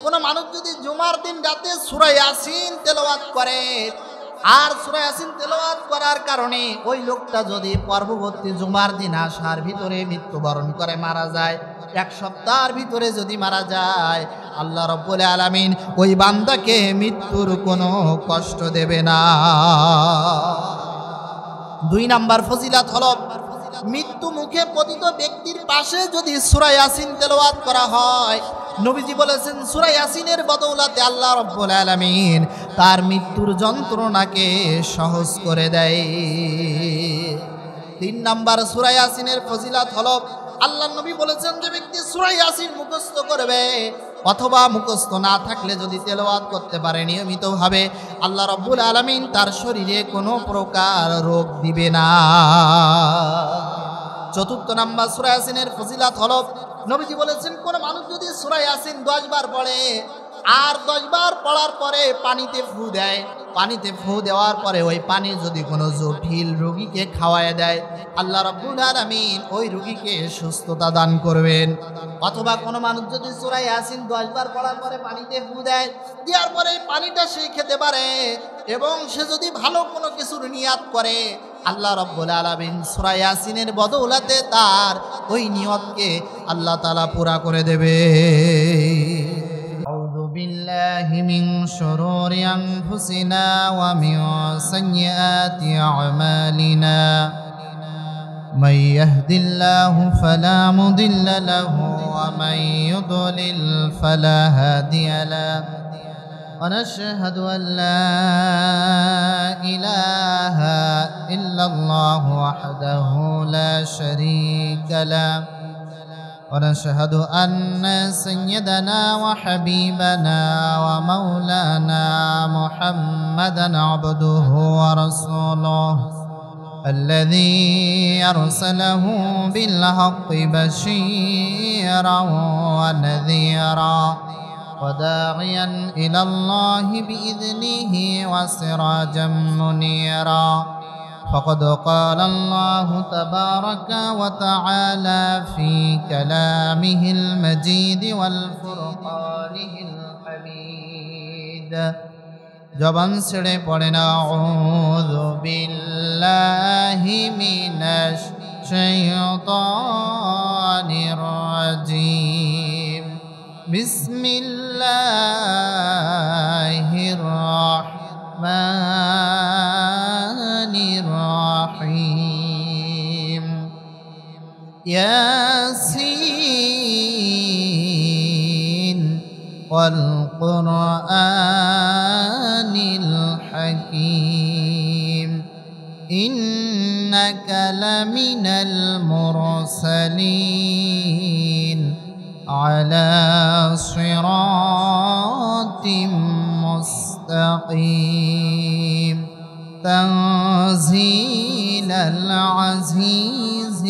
কোন মানুষ যদি জুমার দিন রাতে সূরা ইয়াসিন তেলাওয়াত করে আর সূরা ইয়াসিন তেলাওয়াত করার কারণে ওই লোকটা যদি পরবর্তী জুমার দিন আসার ভিতরে মৃত্যুবরণ করে মারা যায়, এক সপ্তাহের ভিতরে যদি মারা যায়, আল্লাহ রাব্বুল আলামিন ওই বান্দাকে মৃত্যুর কোনো কষ্ট দেবে না। 2 নাম্বার ফজিলত হলো মৃত্যু মুখে পতিত ব্যক্তির পাশে যদি সূরা ইয়াসিন তেলাওয়াত করা হয়, নবীজি বলেছেন সূরা ইয়াসিনের বদৌলতে আল্লাহ রাব্বুল আলামিন তার মৃত্যুর যন্ত্রণাকে সহজ করে দেয়। 3 নাম্বার সূরা ইয়াসিনের ফজিলত হলো আল্লাহ নবী বলেছেন যে ব্যক্তি সূরা ইয়াসিন মুখস্থ করবে অথবা মুখস্থ না থাকলে যদি তেলাওয়াত করতে পারে নিয়মিতভাবে, আল্লাহ রাব্বুল আলামিন তার শরীরে কোনো প্রকার রোগ দিবে না। 4 নাম্বার সূরা ইয়াসিনের ফজিলত হলো নবীজি বলেছেন কোন মানুষ যদি সূরা ইয়াসিন 10 বার পড়ে আর 10 বার পড়ার পরে পানিতে ফু দেয়, পানিতে ফু দেওয়ার পরে ওই পানি যদি কোনো জটিল রোগীকে খাওয়ায় দেয়, আল্লাহ রাব্বুল আলামিন ওই রোগীকে সুস্থতা দান করবেন। অথবা কোনো মানুষ যদি সূরা ইয়াসিন 10 বার পড়ার পরে পানিতে ফু দেয়, দেওয়ার পরে পানিটা সে খেতে পারে এবং সে যদি ভালো কোনো কিছুর নিয়াত করে, আল্লাহ রাব্বুল আলামিন সূরা ইয়াসিনের বদৌলতে তার ওই নিয়তকে আল্লাহ তাআলা পুরা করে দেবে। আউযু বিল্লাহি মিন শুরুরি আনফুসিনা ওয়া মিন সাইয়্যাতি আমালিনা মান ইয়াহদিল্লাহু ফালা মুদিল্লা লাহু ওয়া মান ইউদ্লিল ফালা হাদিয়া লাহু ونشهد أن لا إله إلا الله وحده لا شريك له ونشهد أن سيدنا وحبيبنا ومولانا محمدا عبده ورسوله الذي أرسله بالحق بشيرا ونذيرا وداعيا إلى الله بإذنه وسراجا منيرا فقد قال الله تبارك وتعالى في كلامه المجيد والفرقانه الحميد জবান ছেড়ে পড়েন আউযু বিল্লাহি মিনাশ শাইতানির রাজিম বিসমিল্লাহির রাহমানির রাহিম ইয়াসিন ওয়াল কুরআনিল হাকীম ইন্নাকা লামিনাল মুরসালিন على صراط مستقيم تنزيل العزيز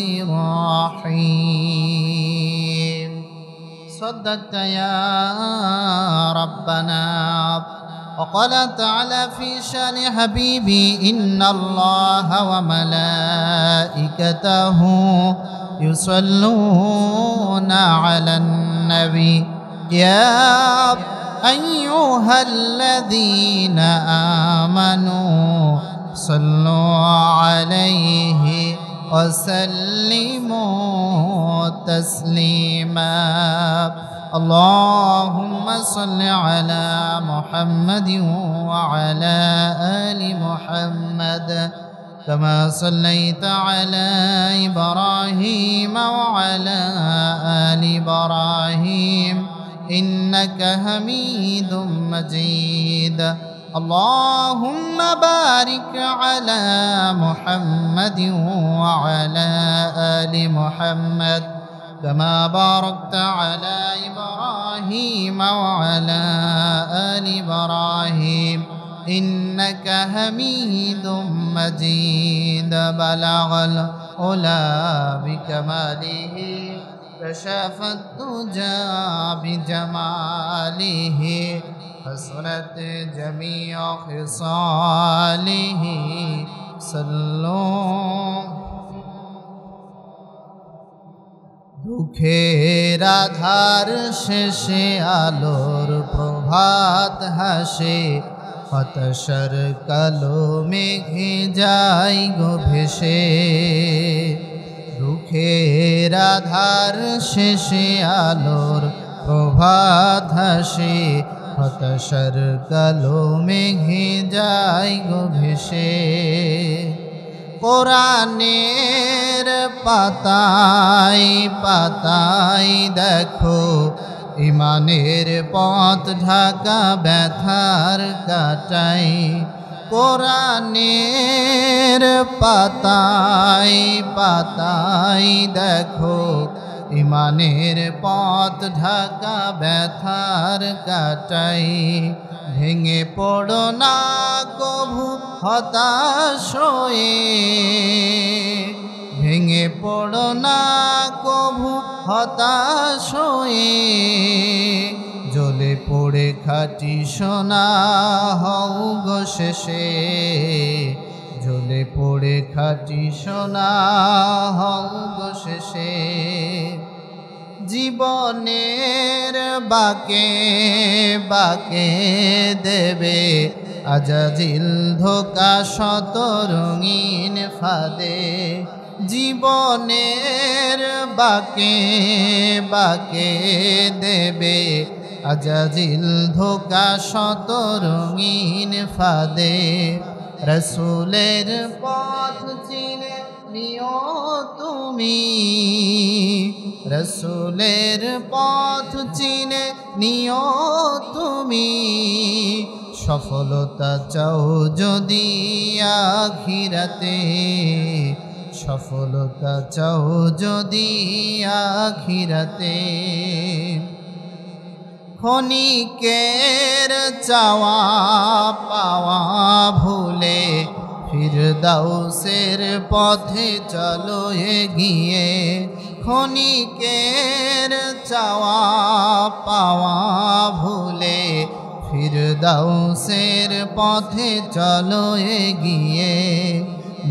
الرحيم صدقت يا ربنا وقال تعالى في شان حبيبي إن الله وملائكته يصلون على النبي يا أيها الذين آمنوا صلوا عليه وسلموا تسليما اللهم صل على محمد وعلى آل محمد كما صليت على إبراهيم وعلى آل إبراهيم إنك حميد مجيد اللهم بارك على محمد وعلى آل محمد كما باركت على إبراهيم وعلى آل إبراهيم إنك حميد مجيد بلغ العلا بكماله كشف الدجى بجماله حسنت جميع خصاله صلوا দুঃখের আধার শেষে আলোর প্রভাত হাসে, হতাশার কালো মেঘে যাই গো ভেসে। দুঃখের আধার শেষে আলোর প্রভাত হাসে, হতাশার কালো মেঘে যাই গো ভেসে। কোরআনের পাতায় পাতায় দেখো ইমানের পথ ঢাকা ব্যথার কাটাই। কোরআনের পাতায় পাতায় দেখো ইমানের পথ ঢাকা ব্যথার কাটাই। ভেঙে পড়ো না কভু হতাশ হয়ে, ভেঙে পড়ো না কভু হতাশ হয়ে। জ্বলে পড়ে খাঁটি সোনা হও গো শেষে, জ্বলে পড়ে খাঁটি সোনা হও গো শেষে। জীবনের বাঁকে বাঁকে দেবে আজাজিল ধোকা শত রঙিন ফাঁদে। জীবনের বাঁকে বাঁকে দেবে আজাজিল ধোকা শত রঙিন ফাঁদে। রসুলের পথ চিনে নিও তুমি, রসুলের পথ চিনে নিও তুমি। সফলতা চাও যদি আখিরাতে, সফলতা চাও যদি আখিরাতে। ক্ষণিকের চাওয়া পাওয়া ভুলে ফিরদাউসের পথে চলো এগিয়ে। ক্ষণিকের চাওয়া পাওয়া ভুলে ফিরদাউসের পথে চলো এগিয়ে।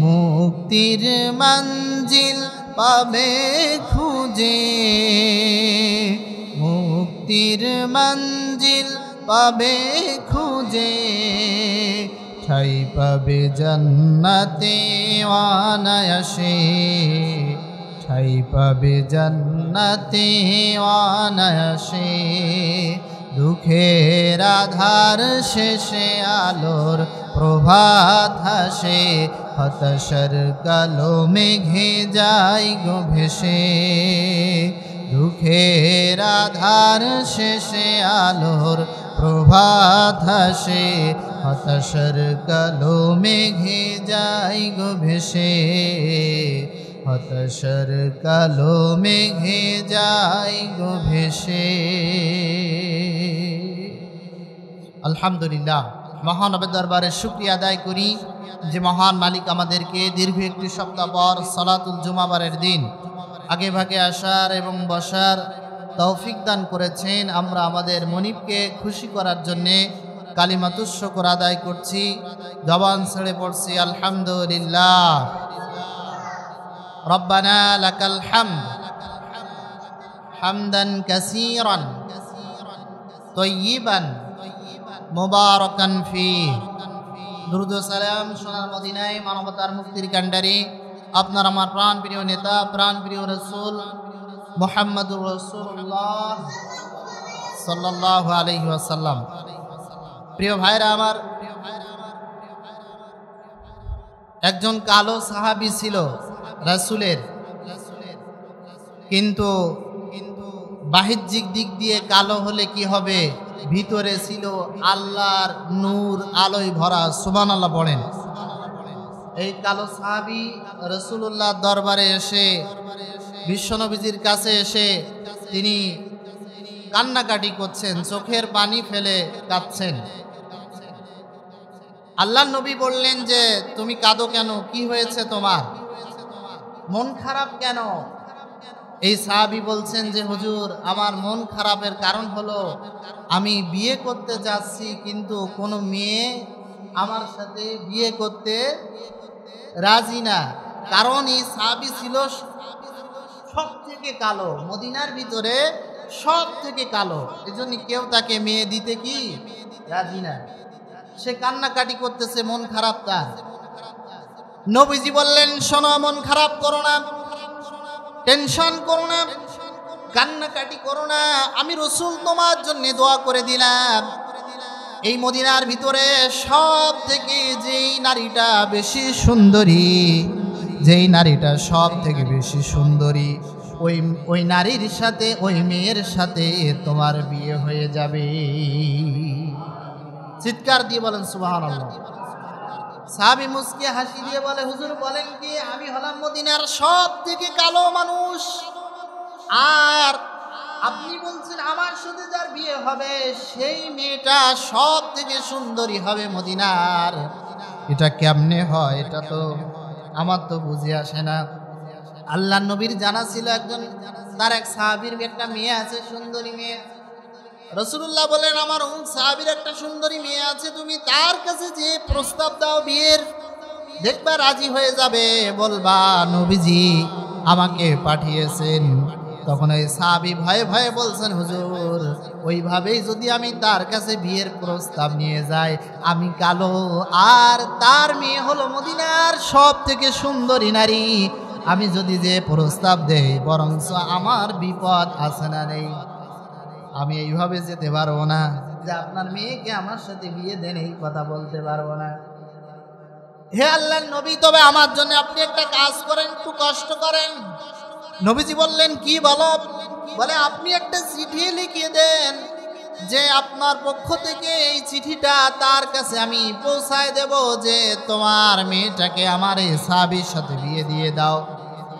মুক্তির মঞ্জিল পাবে খুঁজে, মুক্তির মঞ্জিল পাবে খুঁজে। ঠাই পাবে জান্নাতে অনায়াসে, ঠাই পাবে জান্নাতে অনায়াসে। দুঃখের আধার শেষে আলোর প্রভাত হাসে, হতাশার কালো মেঘে যাই গো ভেসে। দুঃখের আধার শেষে আলোর প্রভাত হাসে, হতাশার কালো মেঘে যাই গো ভেসে। হতাশার কালো মেঘে যাই গো ভেসে। আলহামদুলিল্লাহ, মহানবের দরবারে শুকরিয়া আদায় করি যে মহান মালিক আমাদেরকে দীর্ঘ একটি সপ্তাহ পর সালাতুল জুমাবারের দিন আগে ভাগে আসার এবং বসার তৌফিক দান করেছেন। আমরা আমাদের মনিবকে খুশি করার জন্যে কালিমাতুশ শুকর আদায় করছি, জবান ছেড়ে পড়ছি আলহামদুলিল্লাহ। রব্বানা লাকাল হামদ হামদান কাসীরান তয়্যিবান মুবারাকান ফীহ। দুরূদ ও সালাম সোনার মদিনায় মানবতার মুক্তির কাণ্ডারি আপনার আমার প্রাণ প্রিয় নেতা, প্রাণ প্রিয় রসুল মুহাম্মদুর রাসূলুল্লাহ সাল্লাল্লাহু আলাইহি ওয়াসাল্লাম। প্রিয় ভাইরা আমার, একজন কালো সাহাবী ছিল রাসূলের, কিন্তু বাহ্যিক দিক দিয়ে কালো হলে কি হবে, ভিতরে ছিল আল্লাহর নূর আলোয় ভরা। সুবহানাল্লাহ পড়েন। এই কালো সাহাবী রাসূলুল্লাহ দরবারে এসে, বিশ্বনবীজির কাছে এসে তিনি কান্নাকাটি করছেন, চোখের পানি ফেলে কাঁদছেন। আল্লাহর নবী বললেন যে তুমি কাঁদো কেন, কি হয়েছে তোমার, মন খারাপ কেন? এই সাহাবী বলছেন যে হুজুর, আমার মন খারাপের কারণ হলো আমি বিয়ে করতে যাচ্ছি, কিন্তু কোনো মেয়ে আমার সাথে বিয়ে করতে রাজি না। কারণ এই সাহাবী ছিল সবচেয়ে থেকে কালো, মদিনার ভিতরে সব থেকে কালো। এজন্য কেউ তাকে মেয়ে দিতে কি রাজি না। সে কান্নাকাটি করতেছে, মন খারাপ তার। নবীজি বললেন, শোনো, মন খারাপ করো না, টেনশন করো না, কান্নাকাটি করো না, আমি রাসূল তোমার জন্য দোয়া করে দিলাম। এই মদিনার ভিতরে সব থেকে যেই নারীটা বেশি সুন্দরী, যেই নারীটা সব থেকে বেশি সুন্দরী, ওই নারীর সাথে, ওই মেয়ের সাথে তোমার বিয়ে হয়ে যাবে। চিৎকার দিয়ে বলেন সুবহানাল্লাহ। সাহাবী মুস্কি হাসি দিয়ে বলে, হুজুর বলেন কি, আমি হলাম মদিনার সব থেকে কালো মানুষ, আর আপনি বলছেন আমার সাথে যার বিয়ে হবে সেই মেয়েটা সব থেকে সুন্দরী হবে মদিনার। এটা কেমনে হয়? এটা তো আমার তো বুঝে আসে না। আল্লাহ নবীর জানা ছিল একজন, তার এক সাহাবীর একটা মেয়ে আছে, সুন্দরী মেয়ে। রাসূলুল্লাহ বলেন, আমার সাহাবীর একটা সুন্দরী মেয়ে আছে, তুমি তার কাছে যে প্রস্তাব দাও বিয়ের, দেখবা রাজি হয়ে যাবে, বলবা নবীজি আমাকে পাঠিয়েছেন। তখন ওই সাহাবী ভয়ে ভয়ে বলছেন, হুজুর ওইভাবেই যদি আমি তার কাছে বিয়ের প্রস্তাব নিয়ে যাই, আমি কালো আর তার মেয়ে হলো মদিনার সব থেকে সুন্দরী নারী, আমি যদি যে প্রস্তাব দেই বরঞ্চ আমার বিপদ আছে না নেই। আমি এইভাবে যেতে পারবো না যে আপনার মেয়েকে আমার সাথে বিয়ে দেন, এই কথা বলতে পারবো না। হে আল্লাহর নবী, তবে আমার জন্য আপনি একটা কাজ করেন, একটু কষ্ট করেন। নবীজি বললেন, কি বলো? বলে, আপনি একটা চিঠি লিখিয়ে দেন যে আপনার পক্ষ থেকে এই চিঠিটা তার কাছে আমি পৌঁছায় দেব যে তোমার মেয়েটাকে আমার এই সাহাবীর সাথে বিয়ে দিয়ে দাও।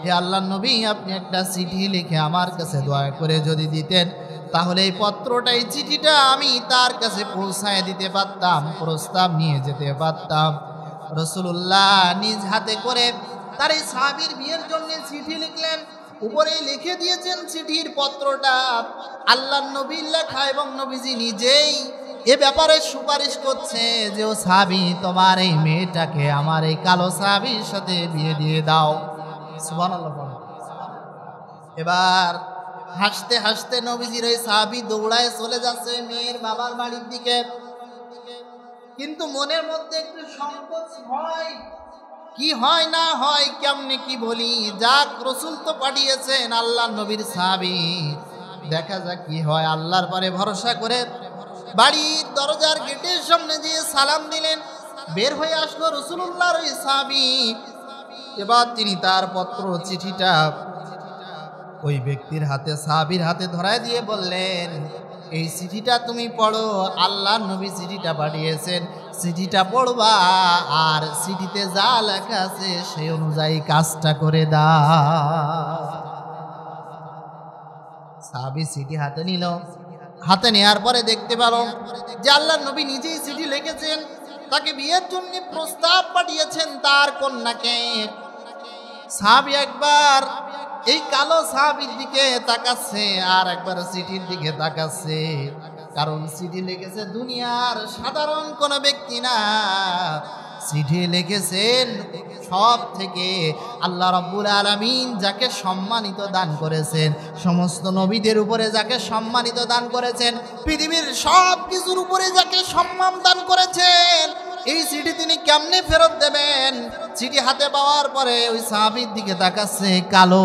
হে আল্লাহর নবী, আপনি একটা চিঠি লিখে আমার কাছে দয়া করে যদি দিতেন, তাহলে এই পত্রটা, এই চিঠিটা আমি তার কাছে পৌঁছায় দিতে পারতাম, প্রস্তাব নিয়ে যেতে পারতাম। রাসূলুল্লাহ নিজ হাতে করে তার এই সাহাবীর বিয়ের জন্য চিঠি লিখলেন, উপরে লিখে দিয়েছেন চিঠির পত্রটা আল্লাহর নবীর লেখা, এবং নবীজি নিজেই এ ব্যাপারে সুপারিশ করছে যে ও সাহাবী, তোমার এই মেয়েটাকে আমার এই কালো সাহাবীর সাথে বিয়ে দিয়ে দাও। সুবহানাল্লাহ। এবার হাসতে হাসতে নবীজির ওই সাহাবী দৌড়ায় চলে যাচ্ছে মেয়ের বাবার বাড়ির দিকে, কিন্তু মনের মধ্যে একটু সংকোচ হয়, কি হয় না হয়, কেমনে কি বলি, যাক রাসূল তো পাঠিয়েছেন, আল্লাহর নবীর সাহাবী, দেখা যাক কি হয়। আল্লাহর পরে ভরসা করে বাড়ির দরজার গেটের সামনে দিয়ে সালাম দিলেন, বের হয়ে আসলো রাসূলুল্লাহর ওই সাহাবী। এবার তিনি তার পত্র, চিঠিটা ওই ব্যক্তির হাতে, সাহাবীর হাতে ধরায় দিয়ে বললেন, এই চিঠিটা তুমি পড়ো, আল্লাহর নবী চিঠিটা পাঠিয়েছেন, চিঠিটা পড়বা আর চিঠিতে যা লেখা আছে সেই অনুযায়ী কাজটা করে দাও। সাহাবী চিঠি হাতে নিল, হাতে নেওয়ার পরে দেখতে পেল যে আল্লাহর নবী নিজেই চিঠি লিখেছেন, তাকে বিয়ের জন্য প্রস্তাব পাঠিয়েছেন তার কন্যাকে। সাহাবী একবার এই কালো সাহাবীর দিকে তাকাচ্ছে আর একবার চিঠির দিকে তাকাচ্ছে, কারণ চিঠি লিখেছে দুনিয়ার সাধারণ কোন ব্যক্তি না, চিঠি লিখেছেন সব থেকে আল্লাহ রাব্বুল আলামিন যাকে সম্মানিত দান করেছেন, সমস্ত নবীদের উপরে যাকে সম্মানিত দান করেছেন, পৃথিবীর সব কিছুর উপরে যাকে সম্মান দান করেছেন, এই চিঠি তিনি কেমনে ফেরত দেবেন? চিঠি হাতে পাওয়ার পরে ওই সাহাবীর দিকে তাকাচ্ছে, কালো,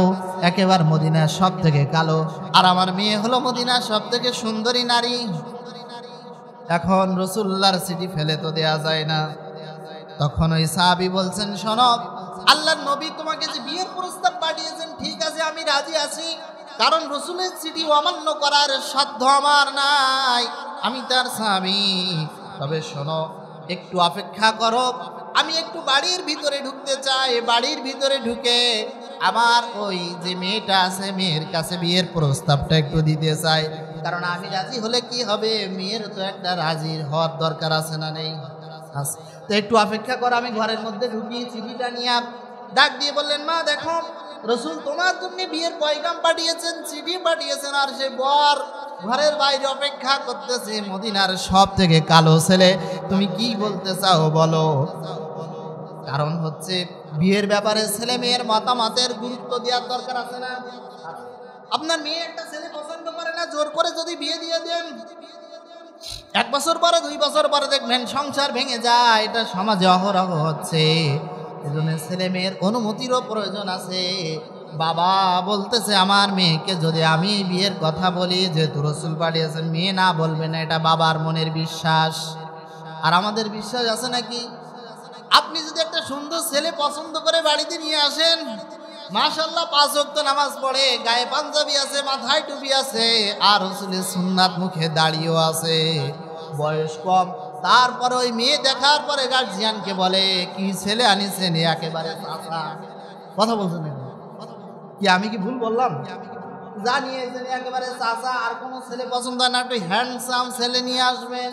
একেবারে মদিনার সব থেকে কালো, আর আমার মেয়ে হলো মদিনার সব থেকে সুন্দরী নারী। এখন রাসূলুল্লাহর চিঠি ফেলে তো দেয়া যায় না। তখন ওই সাহাবী বলছেন, শোনো, আল্লাহর নবী তোমাকে যে বিয়ের প্রস্তাব পাঠিয়েছেন, ঠিক আছে আমি রাজি আছি, কারণ রাসূলের চিঠি অমান্য করার সাধ্য আমার নাই, আমি তার সাহাবী। তবে শোনো, একটু অপেক্ষা করো, আমি একটু বাড়ির ভিতরে ঢুকতে চাই, বাড়ির ভিতরে ঢুকে আমার ওই যে মেয়েটা আছে মেয়ের কাছে বিয়ের প্রস্তাবটা একটু দিতে চাই, কারণ আমি রাজি হলে কি হবে, মেয়ের তো একটা রাজির হওয়ার দরকার আছে না নেই? তো একটু অপেক্ষা করো, আমি ঘরের মধ্যে ঢুকি, চিঠিটা নিয়ে ডাক দিয়ে বললেন, মা দেখো, রাসূল তোমার জন্য বিয়ের পয়গাম পাঠিয়েছেন, চিঠি পাঠিয়েছেন, আর সে বর ঘরের বাইরে অপেক্ষা করতেছে, মদিনার সব থেকে কালো ছেলে, তুমি কি বলতে চাও বলো? কারণ হচ্ছে বিয়ের ব্যাপারে ছেলে মেয়ের মতামতের গুরুত্ব দেওয়ার দরকার আছে না? আপনার মেয়ে একটা ছেলে পছন্দ করে না, জোর করে যদি বিয়ে দিয়ে দেন, 1 বছর পরে 2 বছর পরে দেখবেন সংসার ভেঙে যায়। এটা সমাজে অহরহ হচ্ছে। এজন্য ছেলে মেয়ের অনুমতিরও প্রয়োজন আছে। বাবা বলতেছে আমার মেয়েকে যদি আমি বিয়ের কথা বলি, যেহেতু রাসূল পাঠিয়েছেন, মেয়ে না বলবে না, এটা বাবার মনের বিশ্বাস। আর আমাদের বিশ্বাস আছে নাকি? আপনি যদি একটা সুন্দর ছেলে পছন্দ করে বাড়িতে নিয়ে আসেন, মাশাআল্লাহ 5 ওয়াক্ত নামাজ পড়ে, গায়ে পাঞ্জাবি আছে, মাথায় টুপি আছে, আর রাসূলের সুন্নাত মুখে দাড়িও আছে, বয়স কম, তারপরে ওই মেয়ে দেখার পরে গার্জিয়ানকে বলে কি ছেলে আনিছেন, একেবারে চাচা। কথা বলছেন কি? আমি কি ভুল বললাম? জানিয়েছেন একেবারে চাচা, আর কোনো ছেলে পছন্দ হয় না, একটু হ্যান্ডসাম ছেলে নিয়ে আসবেন।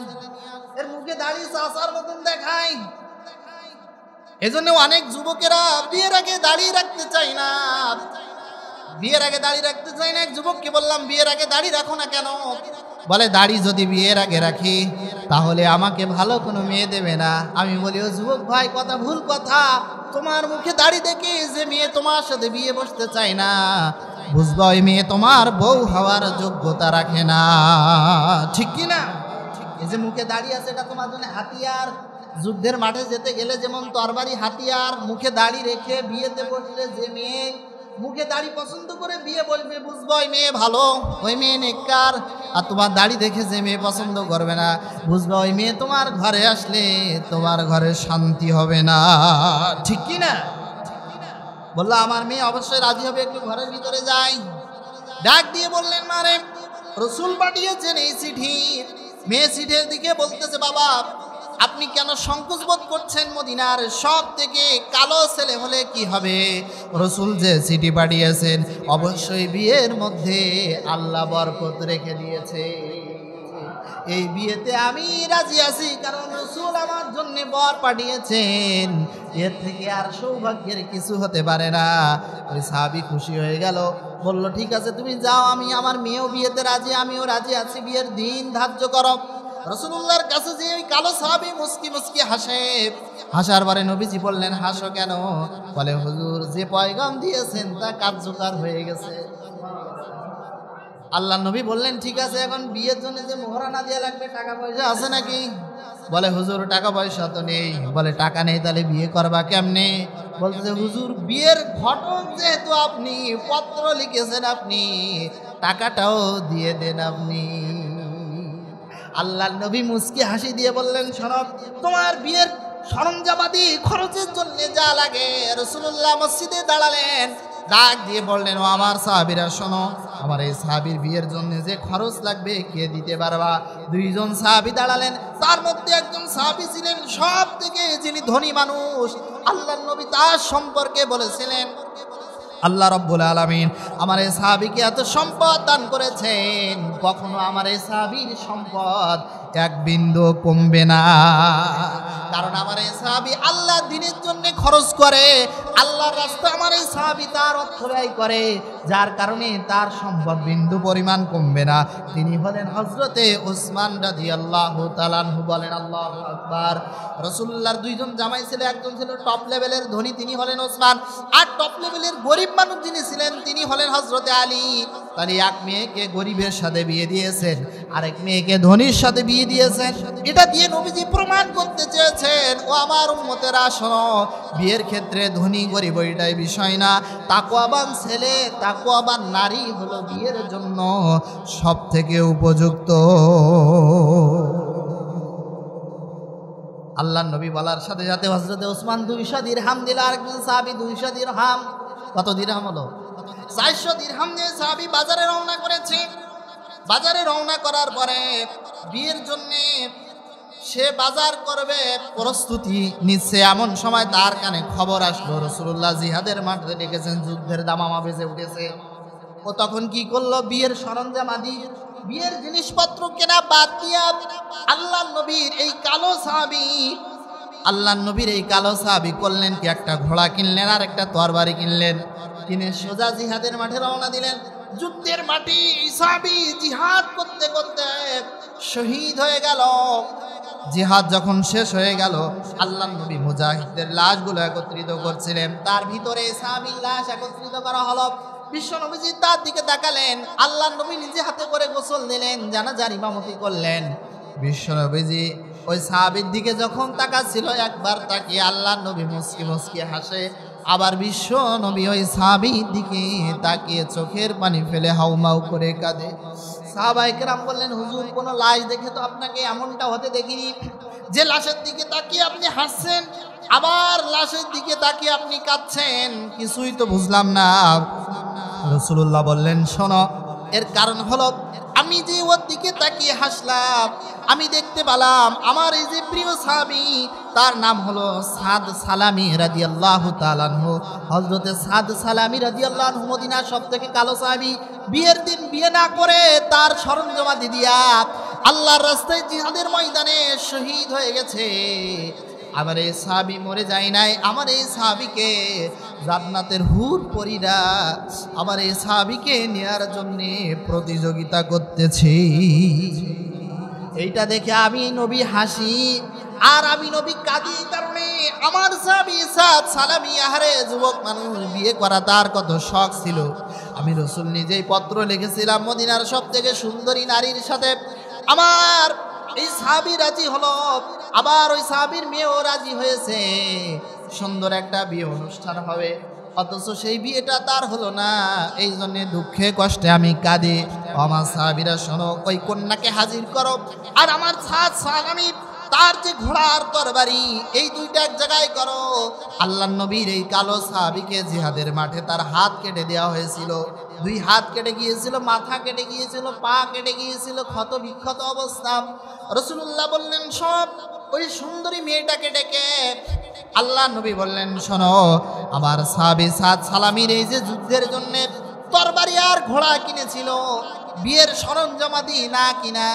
এর মুখে দাড়ি চাচার মতন দেখায়। এজন্য অনেক যুবকেরা বিয়ের আগে দাড়ি রাখতে চায় না। বিয়ের আগে দাড়ি রাখতে চায় না। এক যুবককে বললাম বিয়ের আগে দাড়ি রাখো না কেন? বলে দাড়ি যদি বিয়ের আগে রাখি তাহলে আমাকে ভালো কোনো মেয়ে দেবে না। আমি বলি ও যুবক ভাই, কথা ভুল কথা। তোমার মুখে দাড়ি দেখে যে মেয়ে তোমার সাথে বিয়ে বসতে চায় না, বুঝবা ওই মেয়ে তোমার বউ হওয়ার যোগ্যতা রাখে না। ঠিক কি না? এই যে মুখে দাড়ি আছে, এটা তোমার জন্য হাতিয়ার। যুদ্ধের মাঠে যেতে গেলে যেমন তরবারি হাতিয়ার, মুখে দাড়ি রেখে বিয়েতে বসলে যে মেয়ে মুখে দাড়ি পছন্দ করে বিয়ে বলবে, বুঝবো ওই মেয়ে ভালো, ওই মেয়ে নেককার। আর তোমার দাড়ি দেখে যে মেয়ে পছন্দ করবে না, বুঝবো ওই মেয়ে তোমার ঘরে আসলে তোমার ঘরে শান্তি হবে না। ঠিক কি না? বললো আমার মেয়ে অবশ্যই রাজি হবে, একটু ঘরের ভিতরে যাই। ডাক দিয়ে বললেন মারে রাসূল পাঠিয়েছেন এই চিঠি। মেয়ে চিঠির দিকে বলতেছে বাবা আপনি কেন সংকোচ বোধ করছেন? মদিনার সব থেকে কালো ছেলে হলে কি হবে? রাসূল যে চিঠি পাঠিয়েছেন অবশ্যই বিয়ের মধ্যে আল্লাহ বরকত রেখে দিয়েছে। এই বিয়েতে আমি রাজি আছি, কারণ রাসূল আমার জন্য বর পাঠিয়েছেন। এর থেকে আর সৌভাগ্যের কিছু হতে পারে না। ওই সাহাবী খুশি হয়ে গেল, বলল ঠিক আছে তুমি যাও, আমি আমার মেয়েও বিয়েতে রাজি, আমিও রাজি আছি, বিয়ের দিন ধার্য করো। রাসূলুল্লাহর কাছে যে ওই কালো সাহাবী মুস্কি মুস্কি হাসে। হাসার পরে নবীজি বললেন হাসো কেন? বলে হুজুর যে পয়গাম দিয়েছেন তা কার্যকর হয়ে গেছে। আল্লাহ নবী বললেন ঠিক আছে, এখন বিয়ের জন্য যে মোহরানা দেওয়া লাগবে টাকা পয়সা আছে নাকি? বলে হুজুর টাকা পয়সা তো নেই। বলে টাকা নেই তাহলে বিয়ে করবা কেমনে? বলতেছে হুজুর বিয়ের ঘটক যেহেতু আপনি, পত্র লিখেছেন আপনি, টাকাটাও দিয়ে দেন আপনি। আল্লাহ নবী মুস্কি হাসি দিয়ে বললেন শোনো, তোমার বিয়ের সরঞ্জামাদি খরচের জন্য যা লাগে। রাসূলুল্লাহ মসজিদে দাঁড়ালেন, ডাক দিয়ে বললেন ও আমার সাহাবীরা শোনো, আমার এই সাহাবীর বিয়ের জন্য যে খরচ লাগবে কে দিতে পারবা? 2 জন সাহাবী দাঁড়ালেন, তার মধ্যে একজন সাহাবী ছিলেন সব থেকে যিনি ধনী মানুষ। আল্লাহর নবী তার সম্পর্কে বলেছিলেন আল্লাহ রাব্বুল আলামিন আমার এই সাহাবীকে এত সম্পদ দান করেছেন, কখনো আমার এই সাহাবীর সম্পদ এক বিন্দু কমবে না। কারণ আমার এই সাহাবী আল্লাহ দ্বীনের জন্য খরচ করে, আল্লাহর রাস্তায় আমার এই সাহাবী তার অর্থ ব্যয় করে, যার কারণে তার সম্পদ বিন্দু পরিমাণ কমবে না। তিনি হলেন হযরতে ওসমান রাদিয়াল্লাহু তাআলা আনহু। বলেন আল্লাহু আকবার। রাসূলুল্লাহর 2 জন জামাই ছিল, একজন ছিল টপ লেভেলের ধনী, তিনি হলেন ওসমান, আর টপ লেভেলের গরিব মানুষ যিনি ছিলেন তিনি হলেন হযরতে আলী। তাহলে এক মেয়েকে গরিবের সাথে বিয়ে দিয়েছেন, আরেক মেয়েকে ধনীর সাথে বিয়ে দিয়েছেন। এটা দিয়ে নবীজি প্রমাণ করতে চেয়েছেন ও আমার উম্মতেরা শোনো, বিয়ের ক্ষেত্রে ধনী গরিব এটাই বিষয় না, তাকওয়াবান ছেলে তাকওয়াবান নারী হলো বিয়ের জন্য সব থেকে উপযুক্ত। আল্লাহ নবী বলার সাথে সাথে হযরতে ওসমান 200 দিরহাম দিল, আরেকজন সাহাবী 200 দিরহাম। কত দিরহাম হলো? 400 দিরহাম দিয়ে সাহাবী বাজারে রওনা করেছে। বাজারে রওনা করার পরে বিয়ের জন্য সে বাজার করবে, প্রস্তুতি নিচ্ছে। এমন সময় তার কানে খবর আসলো রাসূলুল্লাহ জিহাদের মাঠে ডেকেছেন, যুদ্ধের দামামা বেজে উঠেছে। ও তখন কি করলো? বিয়ের সরঞ্জাম আদি বিয়ের জিনিসপত্র কেনা বাদ দিয়া আল্লাহ নবীর এই কালো সাহাবী করলেন কি, একটা ঘোড়া কিনলেন আর একটা তরবারি কিনলেন, কিনে সোজা জিহাদের মাঠে রওনা দিলেন। যুদ্ধের মাটি সাহাবী জিহাদ করতে করতে শহীদ হয়ে গেল। জিহাদ যখন শেষ হয়ে গেল, আল্লাহ নবী মুজাহিদদের লাশগুলো একত্রিত করছিলেন, তার ভিতরে সাহাবীর লাশ একত্রিত করা হলো। বিশ্ব নবীজি তার দিকে তাকালেন, আল্লাহ নবী নিজে হাতে করে গোসল দিলেন, জানাজার ইমামতি করলেন। বিশ্ব নবীজি ওই সাহাবীর দিকে যখন তাকাচ্ছিল, একবার তাকিয়ে আল্লাহ নবী মুস্কি মুস্কি হাসে, আবার বিশ্ব নবী ওই সাহাবীর দিকে তাকিয়ে চোখের পানি ফেলে হাউমাউ করে কাঁদে। সাহাবায়ে কেরাম বললেন, হুজুর কোনো লাশ দেখে তো আপনাকে এমনটা হতে দেখিনি, যে লাশের দিকে তাকিয়ে আপনি হাসছেন, আবার লাশের দিকে তাকিয়ে আপনি কাঁদছেন, কিছুই তো বুঝলাম না। রাসূলুল্লাহ বললেন, শোনো, এর কারণ হলো আমি যে ওর দিকে তাকিয়ে হাসলাম, আমি দেখতে পেলাম আমার এই যে প্রিয় সাহাবী, তার নাম হলো সাদ সালামি রাদিয়াল্লাহু তাআলা আনহু। হযরতে সাদ সালামি রাদিয়াল্লাহু আনহু মদিনার সবথেকে কালো সাহাবী, বিয়ের দিন বিয়ে না করে তার সরঞ্জামাদি দিয়া আল্লাহর রাস্তায় জিহাদের ময়দানে শহীদ হয়ে গেছে। আমার এই সাহাবী মরে যায় নাই, আমার এই সাহাবীকে জান্নাতের হুর পরীরা আমার এই সাহাবীকে নেয়ার জন্য প্রতিযোগিতা করতেছে। এইটা দেখে আমি নবী হাসি আর আমি নবী কাঁদি, কারণে আমার সাহাবী সাদ সালামি, আহারে যুবক মানুষ, বিয়ে করা তার কত শখ ছিল। আমি রাসূল নিজেই পত্র লিখেছিলাম মদিনার সবথেকে সুন্দরী নারীর সাথে আমার এই সাহাবী রাজি হলো, আবার ওই সাহাবীর মেয়েও রাজি হয়েছে, সুন্দর একটা বিয়ে অনুষ্ঠান হবে, অথচ সেই বিয়েটা তার হলো না। এই জন্য দুঃখে কষ্টে আমি কাঁদি। আমার সাহাবীরা শোনো, ওই কন্যাকে হাজির করো, আর আমার সাদ সালামি তার যে ঘোড়ার তরবারি, এই দুইটা এক জায়গায় করো। আল্লাহর নবীর এই কালো সাহাবীকে জিহাদের মাঠে তার হাত কেটে দেওয়া হয়েছিল, দুই হাত কেটে গিয়েছিল, মাথা কেটে গিয়েছিল, পা কেটে গিয়েছিল, ক্ষত বিক্ষত অবস্থা। রাসূলুল্লাহ বললেন, সব ওই সুন্দরী মেয়েটাকে ডেকে আল্লাহ নবী বললেন, শোনো, আমার সাহাবী সাদ সালামির এই যে যুদ্ধের জন্য তরবারি আর ঘোড়া কিনেছিল, বিয়ের সরঞ্জামাদি না কিনা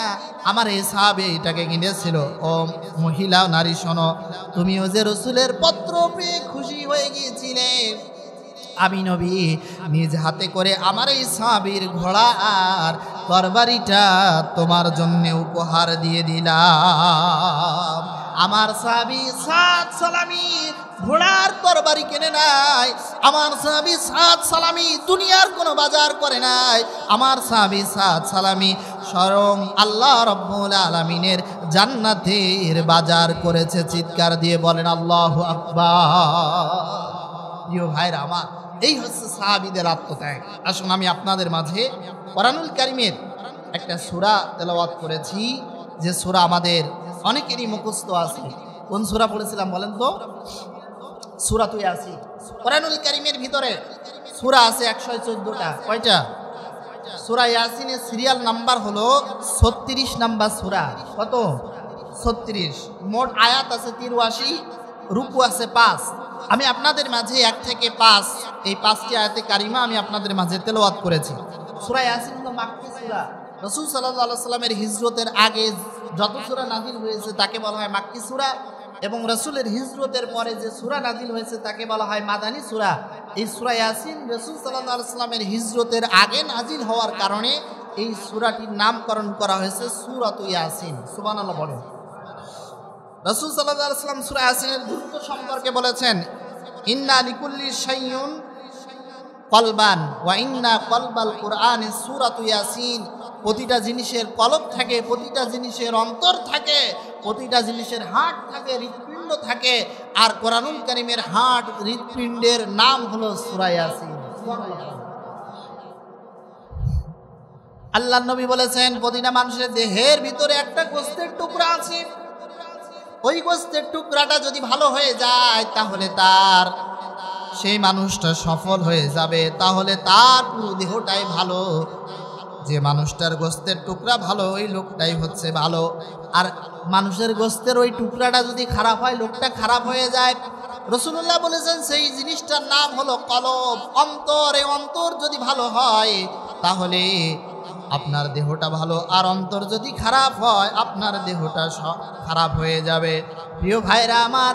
আমার এই সাহাবী এটাকে কিনেছিল। ও মহিলা নারী, শোনো, তুমিও যে রাসূলের পত্র পেয়ে খুশি হয়ে গিয়েছিলে, আমি নবী নিজ হাতে করে আমার এই সাহাবীর ঘোড়া আর তরবারিটা তোমার জন্য উপহার দিয়ে দিলাম। আমার সাহাবী সাদ সালামি ঘোড়ার তরবারি কেনে নাই, আমার সাহাবী সাদ সালামি দুনিয়ার কোনো বাজার করে নাই, আমার সাহাবী সাদ সালামি স্বয়ং আল্লাহ রাব্বুল আলামিনের জান্নাতের বাজার করেছে। চিৎকার দিয়ে বলেন আল্লাহু আকবার। প্রিয় ভাইরা আমার, এই হচ্ছে সাহাবীদের আত্মত্যাগ। আসুন আমি আপনাদের মাঝে কোরআনুল কারীমের একটা সূরা তেলাওয়াত করেছি, যে সূরা আমাদের অনেকেরই মুখস্থ আছে। কোন সূরা পড়েছিলাম বলেন তো? সূরাতুল ইয়াসিন। কোরআনুল কারীমের ভিতরে সূরা আছে 114টা। কয়টা? সূরা ইয়াসিনের সিরিয়াল নাম্বার হলো 36 নাম্বার সূরা। কত? 36। মোট আয়াত আছে 83, রুকু আছে 5। আমি আপনাদের মাঝে 1 থেকে 5 এই 5টি আয়াতে কারিমা আমি আপনাদের মাঝে তেলাওয়াত করেছি। সূরা ইয়াসিন হলো মাক্কি সূরা। রাসূল সাল্লাল্লাহু আলাইহি ওয়াসাল্লামের হিজরতের আগে যত সূরা নাযিল হয়েছে তাকে বলা হয় মাক্কি সূরা, এবং রাসূলের হিজরতের পরে যে সূরা নাযিল হয়েছে তাকে বলা হয় মাদানী সূরা। এই সূরা ইয়াসিন রাসূল সাল্লাল্লাহু আলাইহি ওয়াসাল্লামের হিজরতের আগে নাযিল হওয়ার কারণে এই সূরাটির নামকরণ করা হয়েছে সূরাতুল ইয়াসিন। সুবহানাল্লাহ বলেন। রাসূল সাল্লাল্লাহু আলাইহি ওয়াসাল্লাম সূরা ইয়াসিনের গুরুত্ব সম্পর্কে বলেছেন, ইন্না লিকুল্লি শাইউন কলবান ওয়া ইন্না কলবাল কুরআনি সূরাতু ইয়াসিন। প্রতিটা জিনিসের কলব থাকে, প্রতিটা জিনিসের অন্তর থাকে, প্রতিটা জিনিসের হার্ট থাকে, হৃৎপিণ্ড থাকে, আর কোরআনুল কারীমের হার্ট হৃৎপিণ্ডের নাম হলো সূরা ইয়াসিন। আল্লাহর নবী বলেছেন, প্রতিটা মানুষের দেহের ভিতরে একটা গোশতের টুকরা আছে, ওই গোশতের টুকরাটা যদি ভালো হয়ে যায় তাহলে তার সেই মানুষটা সফল হয়ে যাবে, তাহলে তার পুরো দেহটাই ভালো। যে মানুষটার গোশতের টুকরা ভালো, ওই লোকটাই হচ্ছে ভালো। আর মানুষের গোশতের ওই টুকরাটা যদি খারাপ হয়, লোকটা খারাপ হয়ে যায়। রাসূলুল্লাহ বলেছেন সেই জিনিসটার নাম হলো কলব, অন্তর। এই অন্তর যদি ভালো হয় তাহলে আপনার দেহটা ভালো, আর অন্তর যদি খারাপ হয় আপনার দেহটা খারাপ হয়ে যাবে। প্রিয় ভাইরা আমার,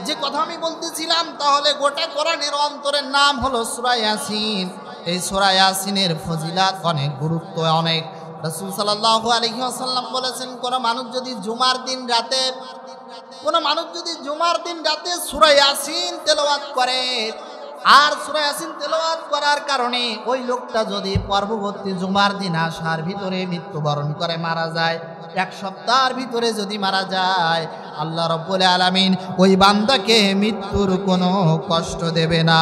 যে কথা আমি বলতেছিলাম, তাহলে গোটা কোরআনের অন্তরের নাম হলো সূরা ইয়াসিন। এই সূরা ইয়াসিনের ফজিলাত অনেক, গুরুত্ব অনেক। রাসূল সাল্লাল্লাহু আলাইহি ওয়াসাল্লাম বলেছেন, কোন মানুষ যদি জুমার দিন রাতে সূরা ইয়াসিন তেলাওয়াত করে আর সূরা ইয়াসিন তেলাওয়াত করার কারণে ওই লোকটা যদি পরবর্তী জুমার দিন আসার ভিতরে মৃত্যুবরণ করে মারা যায়, এক সপ্তাহের ভিতরে যদি মারা যায়, আল্লাহ রাব্বুল আলামিন ওই বান্দাকে মৃত্যুর কোনো কষ্ট দেবে না।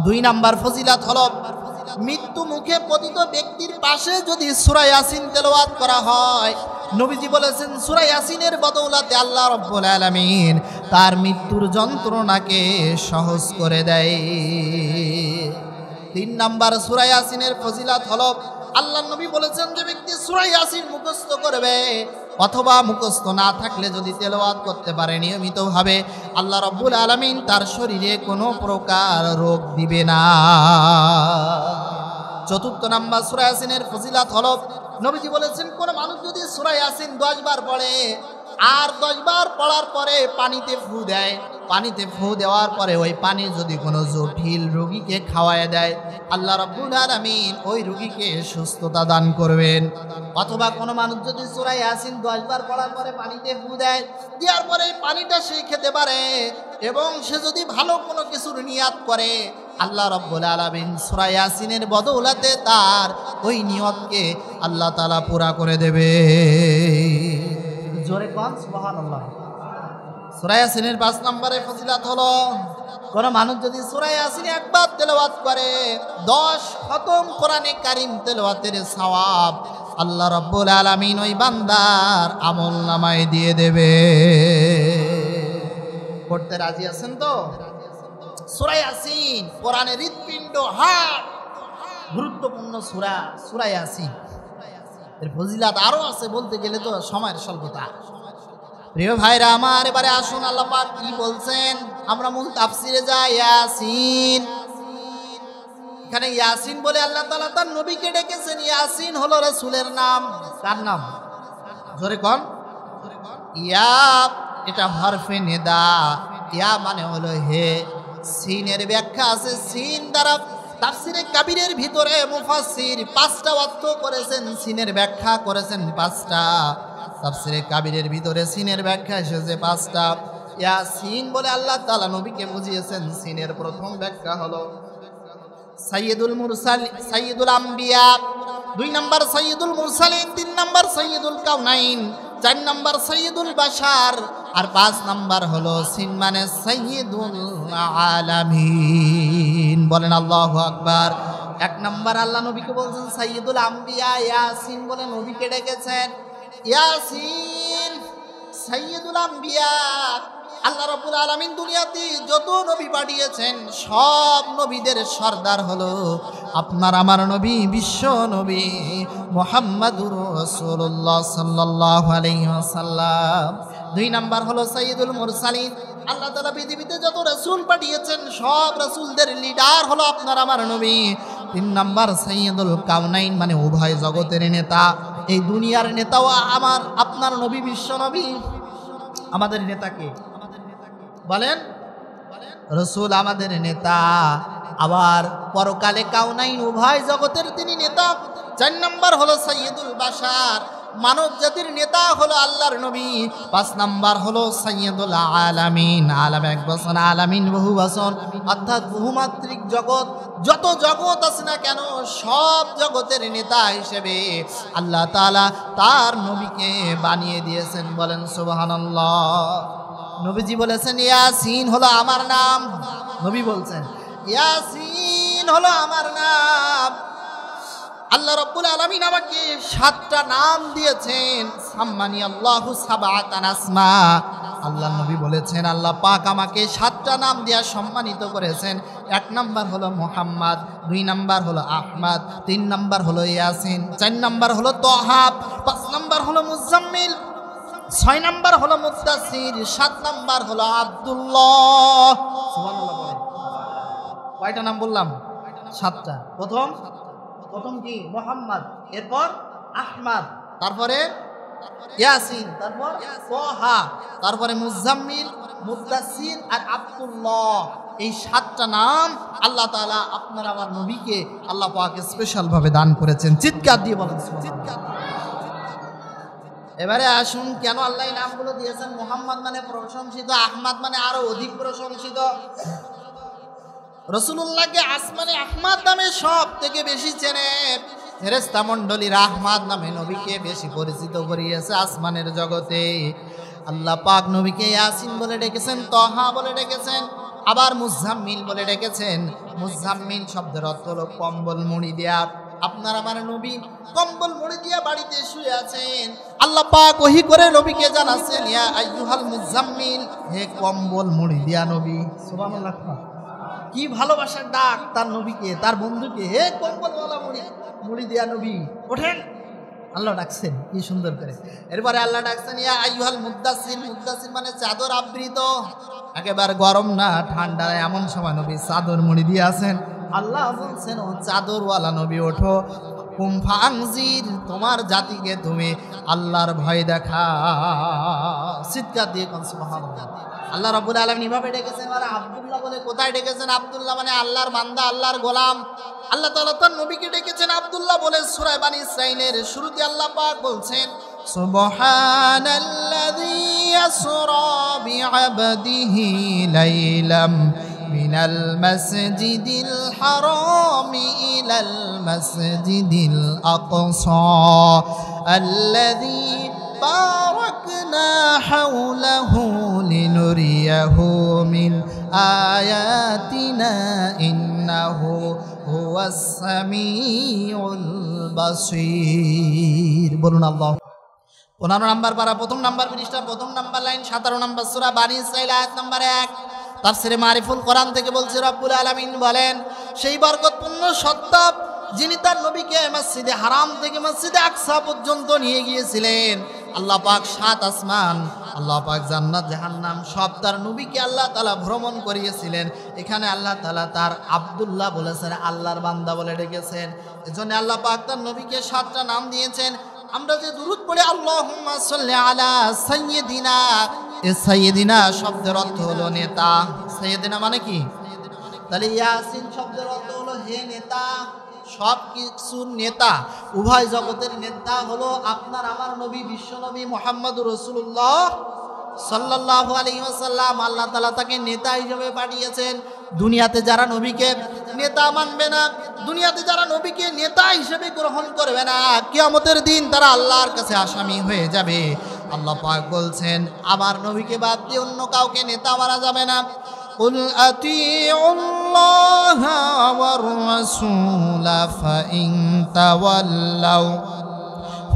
2 নাম্বার ফজিলাত হলো মৃত্যু মুখে পতিত ব্যক্তির পাশে যদি সূরা ইয়াসিন তেলাওয়াত করা হয়, নবীজি বলেছেন সূরা ইয়াসিনের বদৌলতে আল্লাহ রাব্বুল আলামিন তার মৃত্যুর যন্ত্রণাকে সহজ করে দেয়। 3 নাম্বার সূরা ইয়াসিনের ফজিলাত হলো আল্লাহর নবী বলেছেন যে ব্যক্তি সূরা ইয়াসিন মুখস্থ করবে অথবা মুখস্থ না থাকলে যদি তেলাওয়াত করতে পারে নিয়মিতভাবে, আল্লাহ রাব্বুল আলামিন তার শরীরে কোনো প্রকার রোগ দিবে না। 4 নাম্বার সূরা ইয়াসিনের ফজিলাত হলো নবীজি বলেছেন কোন মানুষ যদি সূরা ইয়াসিন 10 বার পড়ে আর 10 বার পড়ার পরে পানিতে ফু দেয়, পানিতে ফু দেওয়ার পরে ওই পানি যদি কোনো জটিল রোগীকে খাওয়ায় দেয়, আল্লাহ রাব্বুল আলামিন ওই রোগীকে সুস্থতা দান করবেন। অথবা কোনো মানুষ যদি সূরা ইয়াসিন 10 বার পড়ার পরে পানিতে ফু দেয়, দেওয়ার পরে পানিটা সে খেতে পারে এবং সে যদি ভালো কোনো কিছুর নিয়াত করে, আল্লাহ রাব্বুল আলামিন সূরা ইয়াসিনের বদৌলতে তার ওই নিয়তকে আল্লাহ তাআলা পুরা করে দেবে। জোরে কোন সুবহানাল্লাহ। সূরা ইয়াসিনের 5 নম্বরে ফজিলাত হলো কোন মানুষ যদি সূরা ইয়াসিন একবার তেলাওয়াত করে 10 খতম কোরআনে কারীম তেলাওয়াতের সওয়াব আল্লাহ রাব্বুল আলামিন ওই বান্দার আমলনামায় দিয়ে দেবে। পড়তে রাজি আছেন তো? সূরা ইয়াসিন কোরআনের হৃৎপিণ্ড, হার্ট, গুরুত্বপূর্ণ সূরা সূরা ইয়াসিন। এর ফজিলাত আরো আছে, বলতে গেলে তো সময়ের স্বল্পতা। প্রিয় ভাইরা আমার, এবারে আসুন আল্লাহ পাক কি বলছেন, আমরা মূল তাফসিরে যাই। ইয়াসিন, এখানে ইয়াসিন বলে আল্লাহ তাআলা তার নবীকে ডেকেছেন। ইয়াসিন হলো রাসূলের নাম। কার নাম? জোরে কোন। ইয়া এটা হরফে নিদা, ইয়া মানে হলো হে। সিনের ব্যাখ্যা আছে, সিন দ্বারা তাফসিরে কাবীরের ভিতরে মুফাসসির 5টা অর্থ করেছেন, সিনের ব্যাখ্যা করেছেন 5টা। তাফসিরে কাবীরের ভিতরে সিনের ব্যাখ্যা এসেছে 5টা। ইয়াসিন বলে আল্লাহ তাআলা নবীকে বুঝিয়েছেন। সিনের প্রথম ব্যাখ্যা হলো সাইয়্যিদুল মুরসালিন, সাইয়্যিদুল আম্বিয়া। 2 নাম্বার সাইয়্যিদুল মুরসালিন, 3 নাম্বার সাইয়্যিদুল কাউনাইন, 4 নাম্বার সাইয়্যিদুল বাশার, আর 5 নাম্বার হলো সিন মানে সাইয়্যিদুল আলামিন। বলেন আল্লাহু আকবার। 1 নাম্বার আল্লাহ নবীকে বলছেন সাইয়্যিদুল আম্বিয়া। ইয়াসিন বলে নবীকে ডেকেছেন। ইয়াসিন সাইয়্যিদুল আম্বিয়া। আল্লাহ রাব্বুল আলামিন দুনিয়াতে যত নবী পাঠিয়েছেন সব নবীদের সর্দার হলো আপনার আমার নবী, বিশ্ব নবী মুহাম্মাদুর রাসূলুল্লাহ সাল্লাল্লাহু আলাইহি ওয়াসাল্লাম। 2 নাম্বার হলো সাইয়্যিদুল মুরসালিন। আল্লাহ তাআলা পৃথিবীতে যত রাসূল পাঠিয়েছেন সব রাসূলদের লিডার হলো আপনার আমার নবী। 3 নাম্বার সাইয়্যিদুল কাউনাইন মানে উভয় জগতের নেতা। এই দুনিয়ার নেতাও আমার আপনার নবী, বিশ্ব নবী। আমাদের নেতাকে বলেন রাসূল, আমাদের নেতা। আবার পরকালে কাউনাইন উভয় জগতের তিনি নেতা। 4 নাম্বার হলো সাইয়্যিদুল বাশার, মানব জাতির নেতা হলো আল্লাহর নবী। 5 নাম্বার হলো সাইয়্যিদুল আলামিন। আলাম এক বচন, আলামিন বহু বচন, অর্থাৎ বহুমাত্রিক জগৎ। যত জগৎ আছে না কেন সব জগতের নেতা হিসেবে আল্লাহ তাআলা তার নবীকে বানিয়ে দিয়েছেন। বলেন সুবহানাল্লাহ। নবীজি বলেছেন ইয়াসিন হলো আমার নাম। নবী বলছেন ইয়াসিন হলো আমার নাম। আল্লাহ রাব্বুল আলামিন আমাকে 7টা নাম দিয়েছেন। সাম্মানি আল্লাহু সাবআতান আসমা। আল্লাহ নবী বলেছেন আল্লাহ পাক আমাকে 7টা নাম দিয়ে সম্মানিত করেছেন। 1 নাম্বার হলো মুহাম্মদ, 2 নাম্বার হলো আহমদ, 3 নাম্বার হলো ইয়াসিন, 4 নাম্বার হলো তাহা, 5 নাম্বার হলো মুজাম্মিল, 6 নাম্বার হলো মুদ্দাসির, 7 নাম্বার হলো আব্দুল্লাহ। সুবহানাল্লাহ বলেন। কয়টা নাম বললাম? 7টা। প্রথম কি? মুহাম্মদ, এরপর আহমদ, তারপরে ইয়াসিন, তারপর তাহা, তারপরে মুজাম্মিল, মুদ্দাসির আর আব্দুল্লাহ। এই 7টা নাম আল্লাহ তাআলা আপনার আমার নবীকে আল্লাহ পাক স্পেশাল ভাবে দান করেছেন। চিৎকার দিয়ে বলেন সুবহানাল্লাহ। এবারে আসুন, কেন আল্লাহ এই নামগুলো দিয়েছেন? মুহাম্মদ মানে প্রশংসিত, আহমদ মানে আরো অধিক প্রশংসিত। রসুলুল্লাহকে আসমানে আহমদ নামে সব থেকে বেশি চেনে। ফেরেশতা মণ্ডলীর আহমদ নামে নবীকে বেশি পরিচিত করিয়েছে আসমানের জগতে। আল্লাহ পাক নবীকে ইয়াসিন বলে ডেকেছেন, তহা বলে ডেকেছেন, আবার মুজাম্মিল বলে ডেকেছেন। মুজাম্মিল শব্দের অর্থ হলো কম্বল মুড়ি দেয়া। আপনার আমার নবী কম্বল মুড়ি দিয়া বাড়িতে শুয়ে আছেন। আল্লাহ পাক ওহী করে নবীকে জানাচ্ছেন, ইয়া আইয়ুহাল মুজাম্মিল, হে কম্বল মুড়ি দিয়া নবী। সুবহানাল্লাহ, কি ভালোবাসার ডাক তার নবীকে, তার বন্ধুকে, হে কম্বলওয়ালা মুড়ি দিয়া নবী, ওঠেন। আল্লাহ ডাকছেন কি সুন্দর করে। এরপরে আল্লাহ ডাকছেন, ইয়া আইয়ুহাল মুদ্দাসসির। মুদ্দাসসির মানে চাদর আবৃত, একেবারে গরম না ঠান্ডা এমন সময় নবী চাদর মুড়ি দিয়ে আছেন। আল্লাহ বলছেন, ও চাদরওয়ালা নবী ওঠো, কুম ফাআনজির, তোমার জাতিকে তুমি আল্লাহর ভয় দেখা। চিৎকার দিয়ে কোন সুবহানাল্লাহ। আল্লাহ রাব্বুল আলামিন এভাবে ডেকেছেন। আর আব্দুল্লাহ বলে কোথায় ডেকেছেন? আব্দুল্লাহ মানে আল্লাহর বান্দা, আল্লাহর গোলাম। আল্লাহ তাআলা তার নবীকে ডেকেছেন আব্দুল্লাহ বলে। সূরা বানী ইসরাঈলের শুরুতে আল্লাহ পাক বলছেন, সুবহানাল্লাযী ইয়াসরা বিআবদিহি লাইলাম মিনাল মাসজিদিল হারামি ইলাল মাসজিদিল আকসা আল্লাযী বারাকনা হাওলাহু লিনুরিয়াহু মিন আয়াতিনা ইন্নাহু হুয়াস সামিউল বাসীর। বলুন আল্লাহ। 15 নম্বর পারা, 1 নম্বর পৃষ্ঠা, 1 নম্বর লাইন, 17 নম্বর সূরা বানী ইসরাঈল আয়াত নম্বর 1। তাফসীরে মারিফুল কোরআন থেকে বলছে, রব্বুল আলামিন বলেন, সেই বরকতপূর্ণ সত্তা যিনি তার নবীকে মসজিদে হারাম থেকে মসজিদে আকসা পর্যন্ত নিয়ে গিয়েছিলেন। আল্লাহ পাক 7 আসমান, আল্লাহ পাক জান্নাত জাহান্নাম সব তার নবীকে আল্লাহ তাআলা ভ্রমণ করিয়েছিলেন। এখানে আল্লাহ তাআলা তার আব্দুল্লাহ বলেছেন, আল্লাহর বান্দা বলে ডেকেছেন। এজন্য আল্লাহ পাক তার নবীকে 7টা নাম দিয়েছেন। আমরা যে দুরূদ পড়ি, আল্লাহুম্মা সাল্লি আলা সাইয়্যিদিনা, এই সাইয়্যিদিনা শব্দের অর্থ হলো নেতা। সাইয়্যিদিনা মানে কি? তাহলে ইয়াসিন শব্দের অর্থ হলো হে নেতা, সব কিছুর নেতা, উভয় জগতের নেতা হলো আপনার আমার নবী, বিশ্ব নবী মুহাম্মদুর রাসূলুল্লাহ সাল্লাল্লাহু আলাইহি ওয়াসাল্লাম। আল্লাহ তাআলা তাকে নেতা হিসেবে পাঠিয়েছেন। দুনিয়াতে যারা নবীকে নেতা মানবে না, দুনিয়াতে যারা নবীকে নেতা হিসেবে গ্রহণ করবে না, কিয়ামতের দিন তারা আল্লাহর কাছে আসামি হয়ে যাবে। আল্লাহ পাক বলছেন, আমার নবীকে বাদ দিয়ে অন্য কাউকে নেতা মানা যাবে না। কুল আতিউল্লাহা ওয়ার রাসূলা ফাইন তাওয়াল্লাউ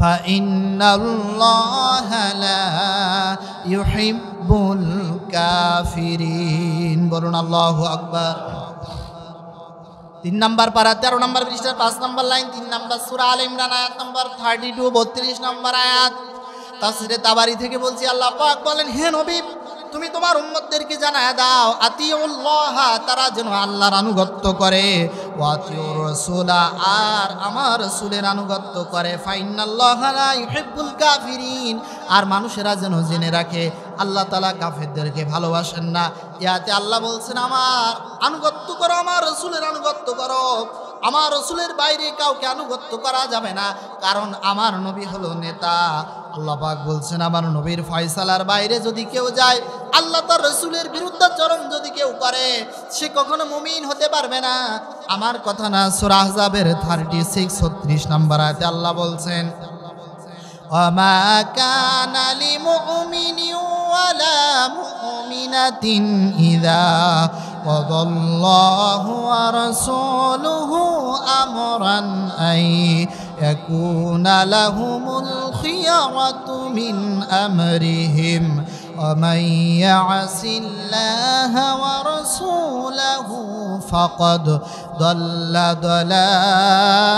ফাইন্নাল্লাহা লা ইউহিব্বুল কাফিরিন। বলুন আল্লাহু আকবার। 3 নম্বর পারা, 13 নম্বর পৃষ্ঠার 5 নম্বর লাইন, 3 নম্বর সূরা আলে ইমরান আয়াত নম্বর 32, 32 নম্বর আয়াত। তাফসীরে তাবারি থেকে বলছি, আল্লাহ পাক বলেন, হে নবী, তুমি তোমার উম্মতদেরকে জানায়া দাও, আতিউল্লাহ, তারা যেন আল্লাহর আনুগত্য করে, ওয়া আতিউর রাসূলা, আর আমার রাসূলের আনুগত্য করে, ফাইন্নাল্লাহা লা ইউহিব্বুল কাফিরিন, আর মানুষেরা যেন জেনে রাখে আল্লাহ তাআলা কাফেরদেরকে ভালোবাসেন না। ইয়াতে আল্লাহ বলছেন, আমার আনুগত্য করো, আমার রাসূলের আনুগত্য করো, আমার রাসূলের বাইরে কাউকে আনুগত্য করা যাবে না, কারণ আমার নবী হলো নেতা। আল্লাহ পাক বলছেন, আমার নবীর ফয়সালার বাইরে যদি কেউ যায়, আল্লাহ তার রাসূলের বিরুদ্ধাচরণ যদি কেউ করে, সে কখনো মুমিন হতে পারবে না। আমার কথা না, সূরা আহজাবের 36, 36 নম্বর আয়াতে আল্লাহ বলছেন, ওয়ামা কানা লিমুমিনিন ওয়ালা মুমিনাতিন ইযা ওয়াদাল্লাহু ওয়া রাসূলুহু আমরান আই ইয়াকুনা লাহুমুল খিয়ারাতু মিন আমরিহিম ওয়া মান ইয়াসিল্লাহা ওয়া রাসূলাহু ফাকাদ দাল্লা দালালাম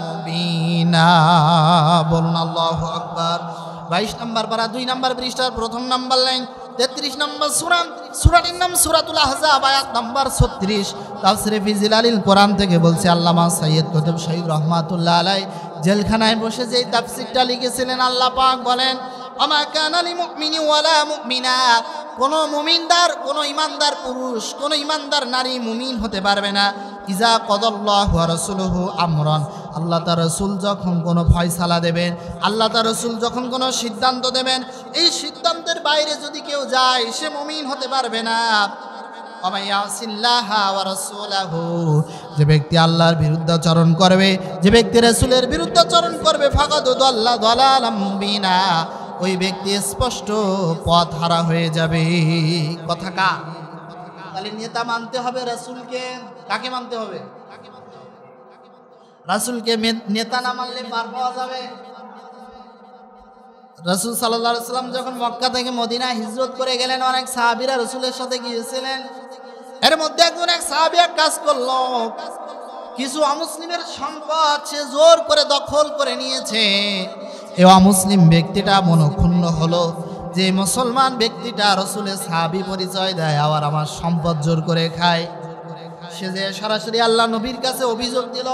মুবিনা। বলুন আল্লাহু আকবার। 22 নম্বর পারা, 2 নম্বর পৃষ্ঠার 1 নম্বর লাইন, 33 নম্বর সূরা, সূরাটির নাম সূরাতুল আহজাব, আয়াত নম্বর 36। তাফসীরে ফি জিলালিল কোরআন থেকে বলছে, আল্লামা সাইয়্যিদ কুতুব শহীদ রাহমাতুল্লাহ আলাইহি জেলখানায় বসে যেই তাফসীরটা লিখেছিলেন, আল্লাহ পাক বলেন, ওয়ামা কানা লিমুমিনিন ওয়ালা মুমিনা, কোনো মুমিনদার, কোনো ইমানদার পুরুষ, কোনো ইমানদার নারী মুমিন হতে পারবে না। ইজা কদাল্লাহু ওয়া রাসূলুহু আমরান, আল্লাহ তার রাসূল যখন কোনো ফয়সালা দেবেন, আল্লাহ তার রাসূল যখন কোনো সিদ্ধান্ত দেবেন, এই সিদ্ধান্তের বাইরে যদি কেউ যায় সে মুমিন হতে পারবে না। যে ব্যক্তি আল্লাহর বিরুদ্ধাচরণ করবে, যে ব্যক্তি রাসূলের বিরুদ্ধাচরণ করবে, ফাকাদ দাল্লা দালালাম মুবিনা, ওই ব্যক্তি স্পষ্ট পথ হারা হয়ে যাবে। কথা কা তাহলে নেতা মানতে হবে রাসূলকে। কাকে মানতে হবে? রাসূলকে। নেতা না মানলে পার পাওয়া যাবে? রাসূল সাল্লাল্লাহু আলাইহি ওয়াসাল্লাম যখন মক্কা থেকে মদিনা হিজরত করে গেলেন, অনেক সাহাবীরা রাসূলের সাথে গিয়েছিলেন। এর মধ্যে একজন এক সাহাবী এক কাজ করলো, কিছু অমুসলিমের সম্পদ সে জোর করে দখল করে নিয়েছে। এই অমুসলিম ব্যক্তিটা মনক্ষুণ্ণ হলো যে মুসলমান ব্যক্তিটা রাসূলের সাহাবী পরিচয় দেয়, আবার আমার সম্পদ জোর করে খায়। সে যে সরাসরি আল্লাহ নবীর কাছে অভিযোগ দিল,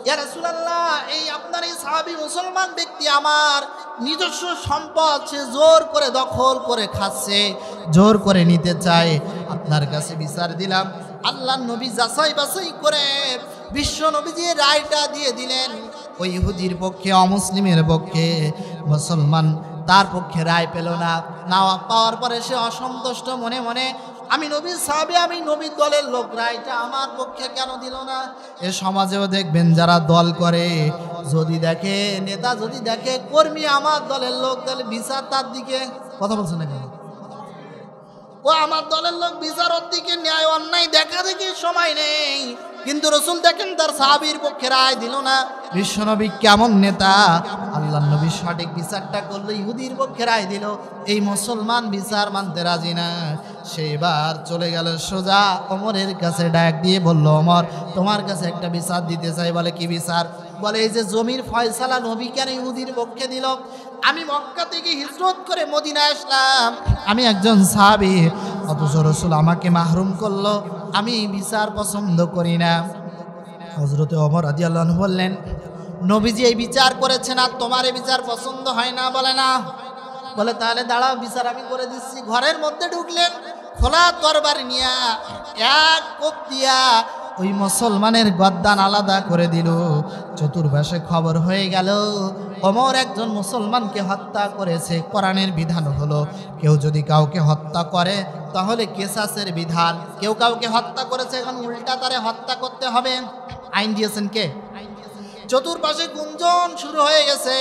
ইয়া রাসূলুল্লাহ, এই আপনার এই সাহাবী মুসলমান ব্যক্তি আমার নিজস্ব সম্পদ সে জোর করে দখল করে খাচ্ছে, জোর করে নিতে চায়, আপনার কাছে বিচার দিলাম। আল্লাহ নবী যাচাই বাছাই করে বিশ্ব নবীজি রায়টা দিয়ে দিলেন ওই ইহুদির পক্ষে, অমুসলিমের পক্ষে। মুসলমান তার পক্ষে রায় পেল না। পাওয়ার পরে সে অসন্তুষ্ট মনে মনে, আমি নবীর সাহাবী, আমি নবীর দলের লোক, রায়টা আমার পক্ষে কেন দিল না? এ সমাজেও দেখবেন যারা দল করে, যদি দেখে নেতা, যদি দেখে কর্মী আমার দলের লোক, তাহলে বিচার তার দিকে। কথা বলছে না কেন? ও আমার দলের লোক, বিচার ওর দিকে, ন্যায় অন্যায় দেখা দেখি সময় নেই। কিন্তু রাসূল দেখেন তার সাহাবীর পক্ষে রায় দিল না। বিশ্বনবী কেমন নেতা! আল্লাহ নবী সঠিক বিচারটা করলো, ইহুদির পক্ষে রায় দিল। এই মুসলমান বিচার মানতে রাজি না। সে এবার চলে গেল সোজা ওমরের কাছে, ডাক দিয়ে বলল, ওমর, তোমার কাছে একটা বিচার দিতে চাই। বলে, কি বিচার? বলে, এই যে জমির ফয়সালা নবী কেন ইহুদির পক্ষে দিল? আমি মক্কা থেকে হিজরত করে মদিনায় আসলাম, আমি একজন সাহাবী, অথচ রাসূল আমাকে মাহরুম করলো। আমি বিচার পছন্দ করি না। হযরতে ওমর রাদিয়াল্লাহু আনহু বললেন, নবীজি এই বিচার করেছেন আর তোমার এই বিচার পছন্দ হয় না? বলে, না। বলে, তাহলে দাঁড়াও, বিচার আমি করে দিচ্ছি। ঘরের মধ্যে ঢুকলেন, খোলা তরবারি নিয়া এক কোপ দিয়া ওই মুসলমানের গদ্দান আলাদা করে দিল। চতুর্পাশে খবর হয়ে গেল ওমর একজন মুসলমানকে হত্যা করেছে। কোরআনের বিধান হলো, কেউ যদি কাউকে হত্যা করে তাহলে কেসাসের বিধান। কেউ কাউকে হত্যা করেছে, এখন উল্টা তারে হত্যা করতে হবে। আইন দিয়েছেন কে? চতুর্পাশে গুঞ্জন শুরু হয়ে গেছে,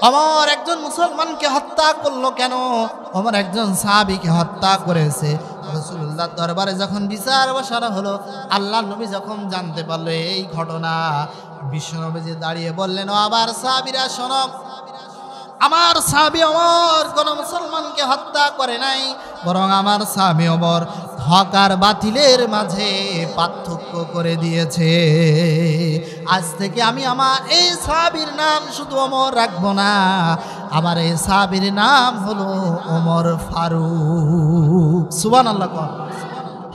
ওমর একজন মুসলমানকে হত্যা করলো কেন? ওমর একজন সাহাবীকে হত্যা করেছে। রাসূলুল্লাহর দরবারে যখন বিচার বসানো হলো, আল্লাহ নবী যখন জানতে পারলো এই ঘটনা, বিশ্বনবীজি দাঁড়িয়ে বললেন, ও আবার সাহাবীরা শোনো, আমার সাহাবী ওমর কোন মুসলমানকে হত্যা করে নাই, বরং আমার সাহাবী ওমর হক আর বাতিলের মাঝে পার্থক্য করে দিয়েছে। আজ থেকে আমি আমার এই সাহাবীর নাম শুধু ওমর রাখবো না, আমার এই সাহাবীর নাম হলো ওমর ফারুক। সুবহানাল্লাহ।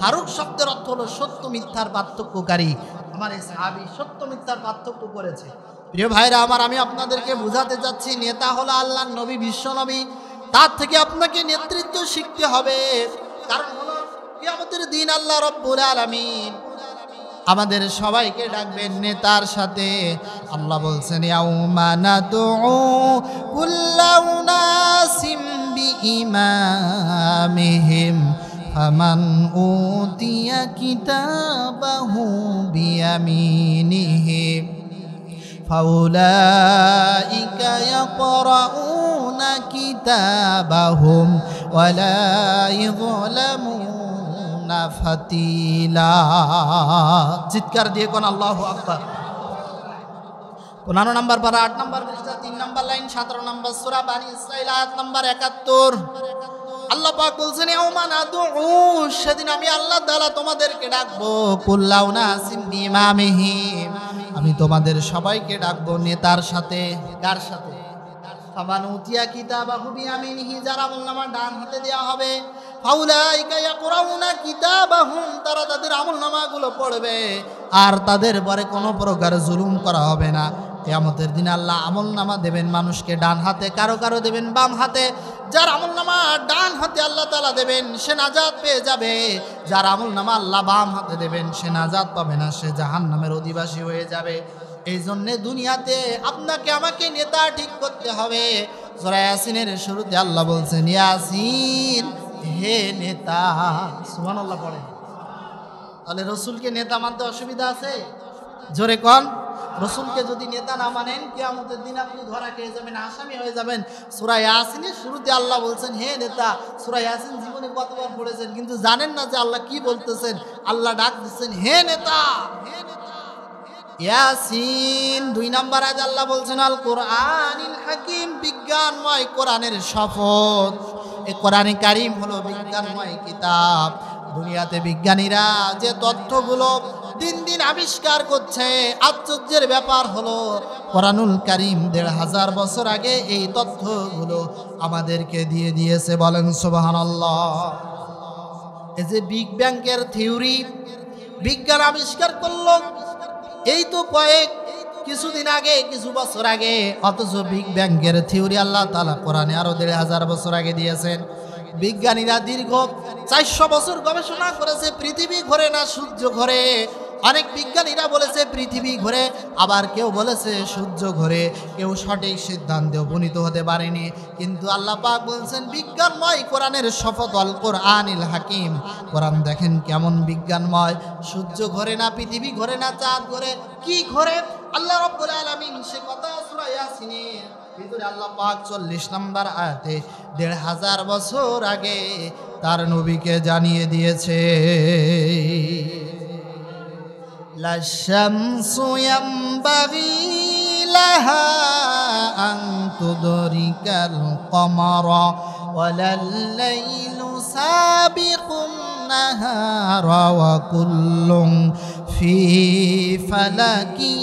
ফারুক শব্দের অর্থ হলো সত্য মিথ্যার পার্থক্যকারী। আমার এই সাহাবী সত্য মিথ্যার পার্থক্য করেছে। প্রিয় ভাইরা আমার, আমি আপনাদেরকে বোঝাতে চাচ্ছি, নেতা হলো আল্লাহর নবী, বিশ্ব নবী। তার থেকে আপনাকে নেতৃত্ব শিখতে হবে। কারণ হলো কিয়ামতের দিন আল্লাহ রাব্বুল আলামিন আমাদের সবাইকে ডাকবেন নেতার সাথে। আল্লাহ বলছেন, ইয়াউমা নাদউ কুল্লা উনাসিম বিইমামিহিম ফামান উতিয়া কিতাবাহু বিয়ামিনিহি ফাউলাইকা ইয়াকরাউনা কিতাবাহুম ওয়ালা ইযলামুনা ফাতিলা। চিৎকার দিয়ে কোন আল্লাহু আকবার। 15 নম্বর পারা 8 নম্বর পৃষ্ঠা 3 নম্বর লাইন 17 নম্বর সূরা বানি ইসরাঈল আয়াত নম্বর 71। আল্লাহ পাক বলছেন, ইয়াউমা নাদউ, সেদিন আমি আল্লাহ তাআলা তোমাদেরকে ডাকবো, কুল্লা উনাসিম বিইমামিহিম, আমি তোমাদের সবাইকে ডাকবো নেতার সাথে। কার সাথে? ফামান উতিয়া কিতাবাহু বিয়ামিনিহি, যার আমলনামা ডান হাতে দেওয়া হবে। ফাউলাইকা ইয়াকরাউনা কিতাবাহুম, তারা তাদের আমলনামাগুলো পড়বে আর তাদের পরে কোনো প্রকার জুলুম করা হবে না, কিয়ামতের দিন আল্লাহ আমলনামা দেবেন মানুষকে ডান হাতে, কারো কারো দেবেন বাম হাতে। যার আমলনামা ডান হাতে আল্লাহ তাআলা দেবেন সে নাজাত পেয়ে যাবে, যার আমলনামা আল্লাহ বাম হাতে দেবেন সে নাজাত পাবে না, সে জাহান্নামের অধিবাসী হয়ে যাবে। এই জন্যে দুনিয়াতে আপনাকে আমাকে নেতা ঠিক করতে হবে। সূরা ইয়াসিনের শুরুতে আল্লাহ বলছেন ইয়াসিন হে নেতা, সুবহানাল্লাহ পড়ে। তাহলে রসুলকে নেতা মানতে অসুবিধা আছে? জোরে কোন। রসুলকে যদি নেতা না মানেন কিয়ামতের দিন আপনি ধরা খেয়ে যাবেন, আসামি হয়ে যাবেন। সূরা ইয়াসিনের শুরুতে আল্লাহ বলছেন হে নেতা। সূরা ইয়াসিন জীবনে কতবার পড়েছেন কিন্তু জানেন না যে আল্লাহ কি বলতেছেন। আল্লাহ ডাক দিচ্ছেন হে নেতা, হে নেতা। ইয়াসিন 2 নম্বর আয়াত আল্লাহ বলছেন আল কোরআনিল হাকিম, বিজ্ঞানময় কোরআনের শপথ। এই কোরআনে কারীম হলো বিজ্ঞানময় কিতাব। দুনিয়াতে বিজ্ঞানীরা যে তথ্যগুলো দিন দিন আবিষ্কার করছে, আশ্চর্যের ব্যাপার হলো কোরআনুল কারীম 1500 বছর আগে এই তথ্যগুলো আমাদেরকে দিয়ে দিয়েছে। বলেন সুবহানাল্লাহ। এই যে বিগ ব্যাংকের থিওরি বিজ্ঞান আবিষ্কার করলো এই তো কিছুদিন আগে, কিছু বছর আগে, অথচ বিগ ব্যাংকের থিওরি আল্লাহ তাআলা কোরআনে আরো 1500 বছর আগে দিয়েছেন। বিজ্ঞানীরা দীর্ঘ 400 বছর গবেষণা করেছে পৃথিবী ঘোরে না সূর্য ঘোরে। অনেক বিজ্ঞানীরা বলেছে পৃথিবী ঘোরে, আবার কেউ বলেছে সূর্য ঘোরে, কেউ সঠিক সিদ্ধান্তে উপনীত হতে পারেনি। কিন্তু আল্লাহ পাক বলছেন বিজ্ঞানময় কোরআনের শপথ আল কোরআনিল হাকিম। কোরআন দেখেন কেমন বিজ্ঞানময়। সূর্য ঘোরে না, পৃথিবী ঘোরে না, চাঁদ ঘোরে, কি ঘোরে আল্লাহ রাব্বুল আলামিন সে কথা সূরা ইয়াসিনের ভিতরে আল্লাহ পাক 40 নম্বর আয়াতে 1500 বছর আগে তার নবীকে জানিয়ে দিয়েছে। লা শামসু ইয়ামবাগি লাহা আন তুদরিকাল কমারা ওয়ালাল লাইলু সাবিকুন নাহারা ওয়া কুল্লুন ফি ফালাকি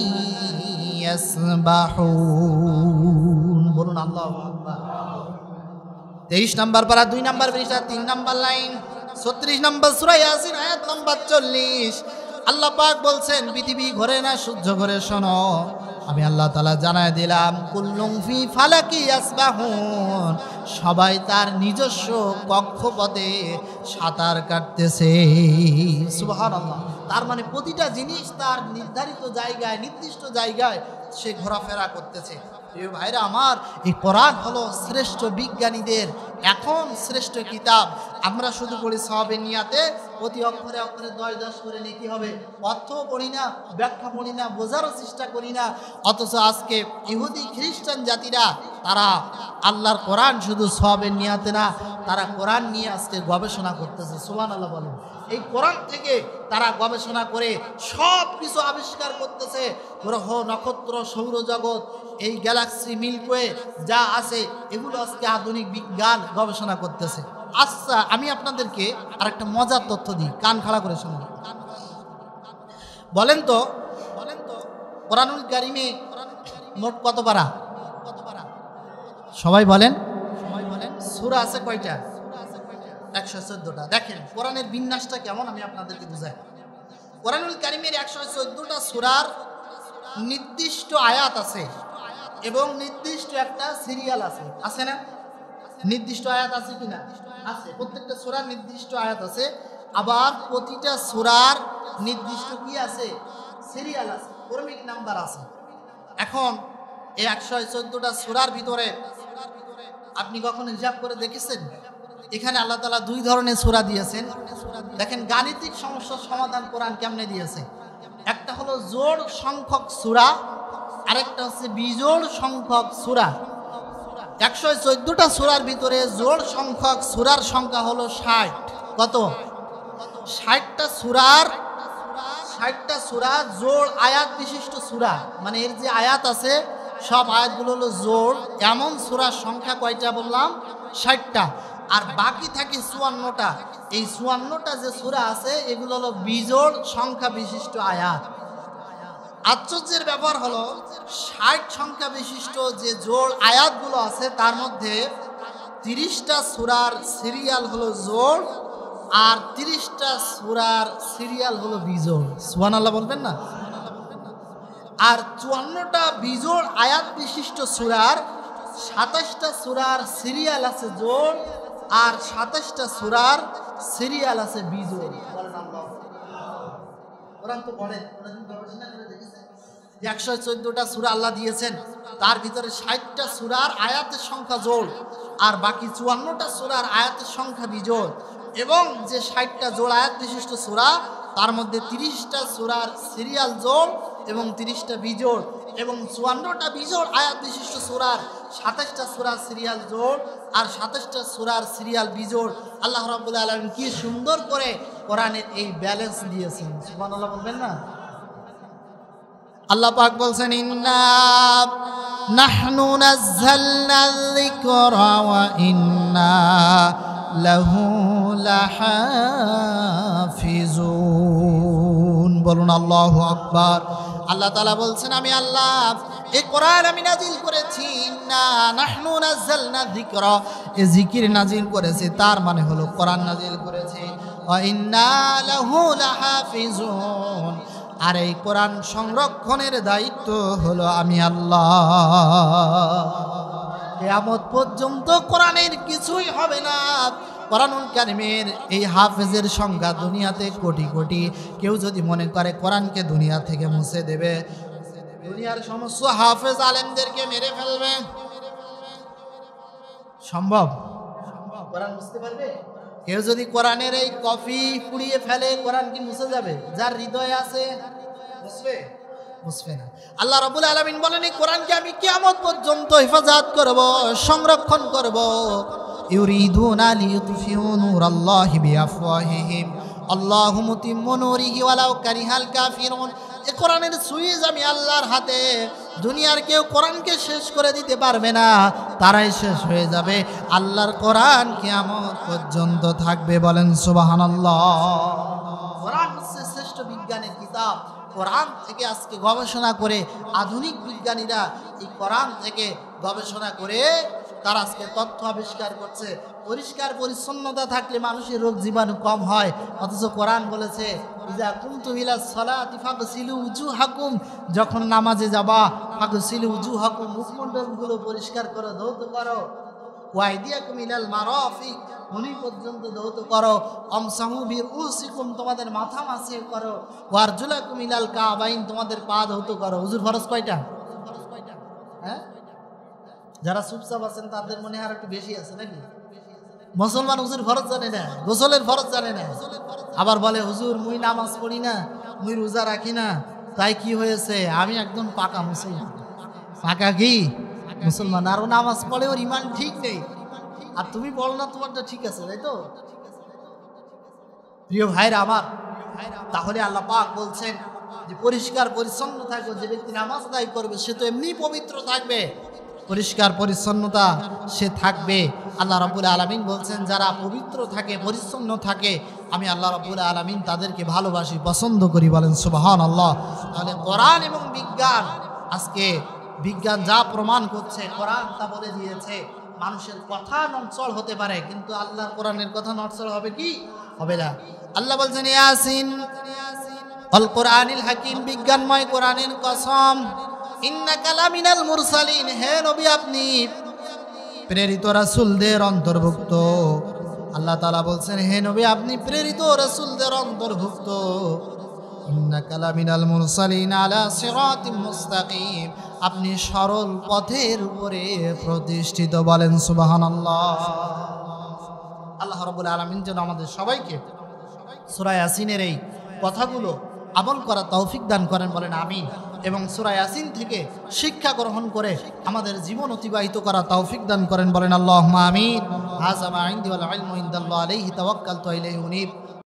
ইয়াসবাহুন। বলুন আল্লাহু আকবার। 23 নম্বর পারা 2 নম্বর পৃষ্ঠা 3 নম্বর লাইন 36 নম্বর সূরা ইয়াসিন আয়াত নম্বর 40 আল্লাহ পাক বলছেন পৃথিবী ঘোরে না সূর্য ঘোরে, শোনো আমি আল্লাহ তাআলা জানায় দিলাম কুল্লুন ফি ফালাকি ইয়াসবাহুন, সবাই তার নিজস্ব কক্ষপথে সাঁতার কাটতেছে। সুবহানাল্লাহ। তার মানে প্রতিটা জিনিস তার নির্ধারিত জায়গায়, নির্দিষ্ট জায়গায় সে ঘোরাফেরা করতেছে। প্রিয় ভাইরা আমার, এই কোরআন হলো শ্রেষ্ঠ বিজ্ঞানীদের এখন শ্রেষ্ঠ কিতাব। আমরা শুধু পড়ি সওয়াবের নিয়াতে, প্রতি অক্ষরে অক্ষরে 10 করে নেকি হবে, অর্থ পড়ি না, ব্যাখ্যা পড়ি না, বোঝারও চেষ্টা করি না। অথচ আজকে ইহুদি খ্রিস্টান জাতিরা তারা আল্লাহর কোরআন শুধু সওয়াবের নিয়াতে না, তারা কোরআন নিয়ে আজকে গবেষণা করতেছে। সুবহানাল্লাহ বলেন। এই কোরআন থেকে তারা গবেষণা করে সব কিছু আবিষ্কার করতেছে। গ্রহ নক্ষত্র সৌরজগৎ, এই গ্যালাক্সি মিল্কওয়ে যা আছে এগুলো আজকে আধুনিক বিজ্ঞান গবেষণা করতেছে। আচ্ছা, আমি আপনাদেরকে আরেকটা মজার তথ্য দিই, কান খাড়া করে শুনুন। বলেন তো কোরআনুল কারীমে মোট কত পারা? সবাই বলেন। সূরা আছে কয়টা? 114টা। দেখেন কোরআনের বিন্যাসটা কেমন আমি আপনাদেরকে বুঝাই। কোরআনুল কারীমের 114টা সূরার নির্দিষ্ট আয়াত আছে এবং নির্দিষ্ট একটা সিরিয়াল আছে। আছে না? নির্দিষ্ট আয়াত আছে কিনা? আছে। প্রত্যেকটা সূরার নির্দিষ্ট আয়াত আছে, আবার প্রতিটা সূরার নির্দিষ্ট কি আছে? সিরিয়াল আছে, ক্রমিক নাম্বার আছে। এখন এই 114টা সূরার ভিতরে আপনি কখনো হিসাব করে দেখেছেন? এখানে আল্লাহ তাআলা 2 ধরনের সূরা দিয়েছেন। দেখেন গাণিতিক সমস্যার সমাধান কোরআন কেমনে দিয়েছে। একটা হলো জোড় সংখ্যক সূরা, আরেকটা হচ্ছে বিজোড় সংখ্যক সূরা। 114টা সূরার ভিতরে জোড় সংখ্যক সূরার সংখ্যা হলো 60। কত? 60টা সূরা জোড় আয়াত বিশিষ্ট সূরা, মানে এর যে আয়াত আছে সব আয়াতগুলো হলো জোড়। এমন সূরার সংখ্যা কয়টা বললাম? 60টা। আর বাকি থাকে 54টা। এই 54টা যে সূরা আছে এগুলো হলো বিজোড় সংখ্যা বিশিষ্ট আয়াত। আশ্চর্যের ব্যাপার হলো 60 সংখ্যা বিশিষ্ট যে জোড় আয়াতগুলো আছে তার মধ্যে 30টা সূরার সিরিয়াল হলো জোড় আর 30টা সূরার সিরিয়াল হলো বিজোড়। সুবহানাল্লাহ বলবেন না? আর 54টা বিজোড় আয়াত বিশিষ্ট সূরার 27টা সূরার সিরিয়াল আছে জোড়, আর 27টা সূরার সিরিয়াল আছে বিজোড়। কোরআন তো পড়েন, গবেষণা করে দেখেছেন 114টা সূরা আল্লাহ দিয়েছেন, তার ভিতরে 60টা সূরার আয়াতের সংখ্যা জোড়, আর বাকি 54টা সূরার আয়াতের সংখ্যা বিজোড়। এবং যে 60টা জোড় আয়াত বিশিষ্ট সূরা, তার মধ্যে 30টা সূরার সিরিয়াল জোড় এবং 30টা বিজোড়, এবং 54টা বিজোড় আয়াত বিশিষ্ট সূরার 27টা সূরার সিরিয়াল জোড় আর 27টা সূরার সিরিয়াল বিজোড়। আল্লাহ রাব্বুল আলামিন কি সুন্দর করে কোরআনের এই ব্যালেন্স দিয়েছেন, সুবহানাল্লাহ বলবেন না? আল্লাহ পাক বলছেন, ইন্না নাহনু নাযালনা যিকরা ওয়া ইন্না লাহু লাহাফিজুন। বলুন আল্লাহু আকবার। আল্লাহ তাআলা বলছেন, আমি আল্লাহ এই কোরআন আমি নাজিল করেছি। ইন্না নাহনু নাযালনা যিকরা, এই জিকির নাজিল করেছি, তার মানে হলো কোরআন নাজিল করেছি। ওয়া ইন্না লাহু লাহাফিজুন, আর এই কোরআন সংরক্ষণের দায়িত্ব হলো আমি আল্লাহ। কিয়ামত পর্যন্ত কোরআনের কিছুই হবে না। কোরআনুল কারীমের এই হাফেজের সংখ্যা দুনিয়াতে কোটি কোটি। কেউ যদি মনে করে কোরআনকে দুনিয়া থেকে মুছে দেবে, দুনিয়ার সমস্ত হাফেজ আলেমদেরকে মেরে ফেলবে, সম্ভব? কোরআন বুঝতে পারবে? কেউ যদি কোরআনের এই কপি পুড়িয়ে ফেলে, কোরআন কি মুছে যাবে? যার হৃদয় আছে বুঝবে? বুঝবে না। আল্লাহ রাব্বুল আলামিন বলেন, এই কোরআনকে আমি কিয়ামত পর্যন্ত হেফাজত করব, সংরক্ষণ করব। ইউরিদুনা লিইউতফিউ নূরাল্লাহি বিআফওয়াহিহিম আল্লাহু মুতিম্মু নূরিহি ওয়ালাউ কারিহাল কাফিরুন। এই কোরআনের সুইচ আমি আল্লাহর হাতে। দুনিয়ার কেউ কোরআনকে শেষ করে দিতে পারবে না, তারাই শেষ হয়ে যাবে। আল্লাহর কোরআন কিয়ামত পর্যন্ত থাকবে। বলেন সুবহানাল্লাহ। কোরআন হচ্ছে শ্রেষ্ঠ বিজ্ঞানের কিতাব। কোরআন থেকে আজকে গবেষণা করে আধুনিক বিজ্ঞানীরা এই কোরআন থেকে গবেষণা করে তারা আজকে তথ্য আবিষ্কার করছে। পরিষ্কার পরিচ্ছন্নতা থাকলে মানুষের রোগ জীবাণু কম হয়, অথচ কোরআন বলেছে ইজা কুনতুম ইলাস সালাতি ফাগসিলু উজুহাকুম, যখন নামাজে যাবা ফাগসিলু উজুহাকুম, মুখমণ্ডলগুলো পরিষ্কার করো, ধৌত করো। ওয়াইদিয়াকুম ইলাল মারাফিক, উনি পর্যন্ত ধৌত করো। আমসাহু বিরুসিকুম, তোমাদের মাথা মাসে করো। ওয়ারজুলাকুম ইলাল কাবাইন, তোমাদের পা ধৌত করো। হুজুর ফরজ কয়টা? হ্যাঁ, যারা চুপচাপ আছেন তাদের মনে আর একটু বেশি আছে নাকি? মুসলমান হুজুর ফরজ জানে না, গোসলের ফরজ জানে না, আবার বলে হুজুর মুই নামাজ পড়ি না, মুই রোজা রাখি না, তাই কি হয়েছে? আমি একদম পাকা মুসলমান। পাকা কি মুসলমান? আরও নামাজ পড়ে, ওর ইমান ঠিক নেই, আর তুমি বল না তোমারটা ঠিক আছে, তাই তো? প্রিয় ভাইরা আমার, তাহলে আল্লাহ পাক বলছেন যে পরিষ্কার পরিচ্ছন্ন থাকবে। যে ব্যক্তি নামাজ আদায় করবে সে তো এমনি পবিত্র থাকবে, পরিষ্কার পরিচ্ছন্নতা সে থাকবে। আল্লাহ রাব্বুল আলামিন বলছেন, যারা পবিত্র থাকে, পরিচ্ছন্ন থাকে, আমি আল্লাহ রাব্বুল আলামিন তাদেরকে ভালোবাসি, পছন্দ করি। বলেন সুবহানাল্লাহ। তাহলে কোরআন এবং বিজ্ঞান, আজকে বিজ্ঞান যা প্রমাণ করছে, কোরআন তা বলে দিয়েছে। মানুষের কথা নড়চড় হতে পারে, কিন্তু আল্লাহর কোরআনের কথা নড়চড় হবে কি? হবে না। আল্লাহ বলছেন, ইয়াসিন আল কোরআনিল হাকিম, বিজ্ঞানময় কোরআনের কসম। ইন্নাকা লামিনাল মুরসালিন, হে নবী আপনি প্রেরিত রাসূলদের অন্তর্ভুক্ত। আল্লাহ তাআলা বলছেন, হে নবী আপনি প্রেরিত রাসূলদের অন্তর্ভুক্ত। ইন্নাকা লামিনাল মুরসালিন আলা সিরাতিম মুস্তাকিম, আপনি সরল পথের উপরে প্রতিষ্ঠিত। বলেন সুবহানাল্লাহ। আল্লাহ রাব্বুল আলামিন যেন আমাদের সবাইকে সূরা ইয়াসিনের এই কথাগুলো আমল করা তৌফিক দান করেন। বলেন আমিন। এবং সূরা ইয়াসিন থেকে শিক্ষা গ্রহণ করে আমাদের জীবন অতিবাহিত করা তৌফিক দান করেন। বলেন আল্লাহুম্মা আমিন। হাযা মা ইনদি ওয়াল ইলমু ইনদাল্লাহি আলাইহি তাওয়াক্কালতু ইলাইহি উনীব।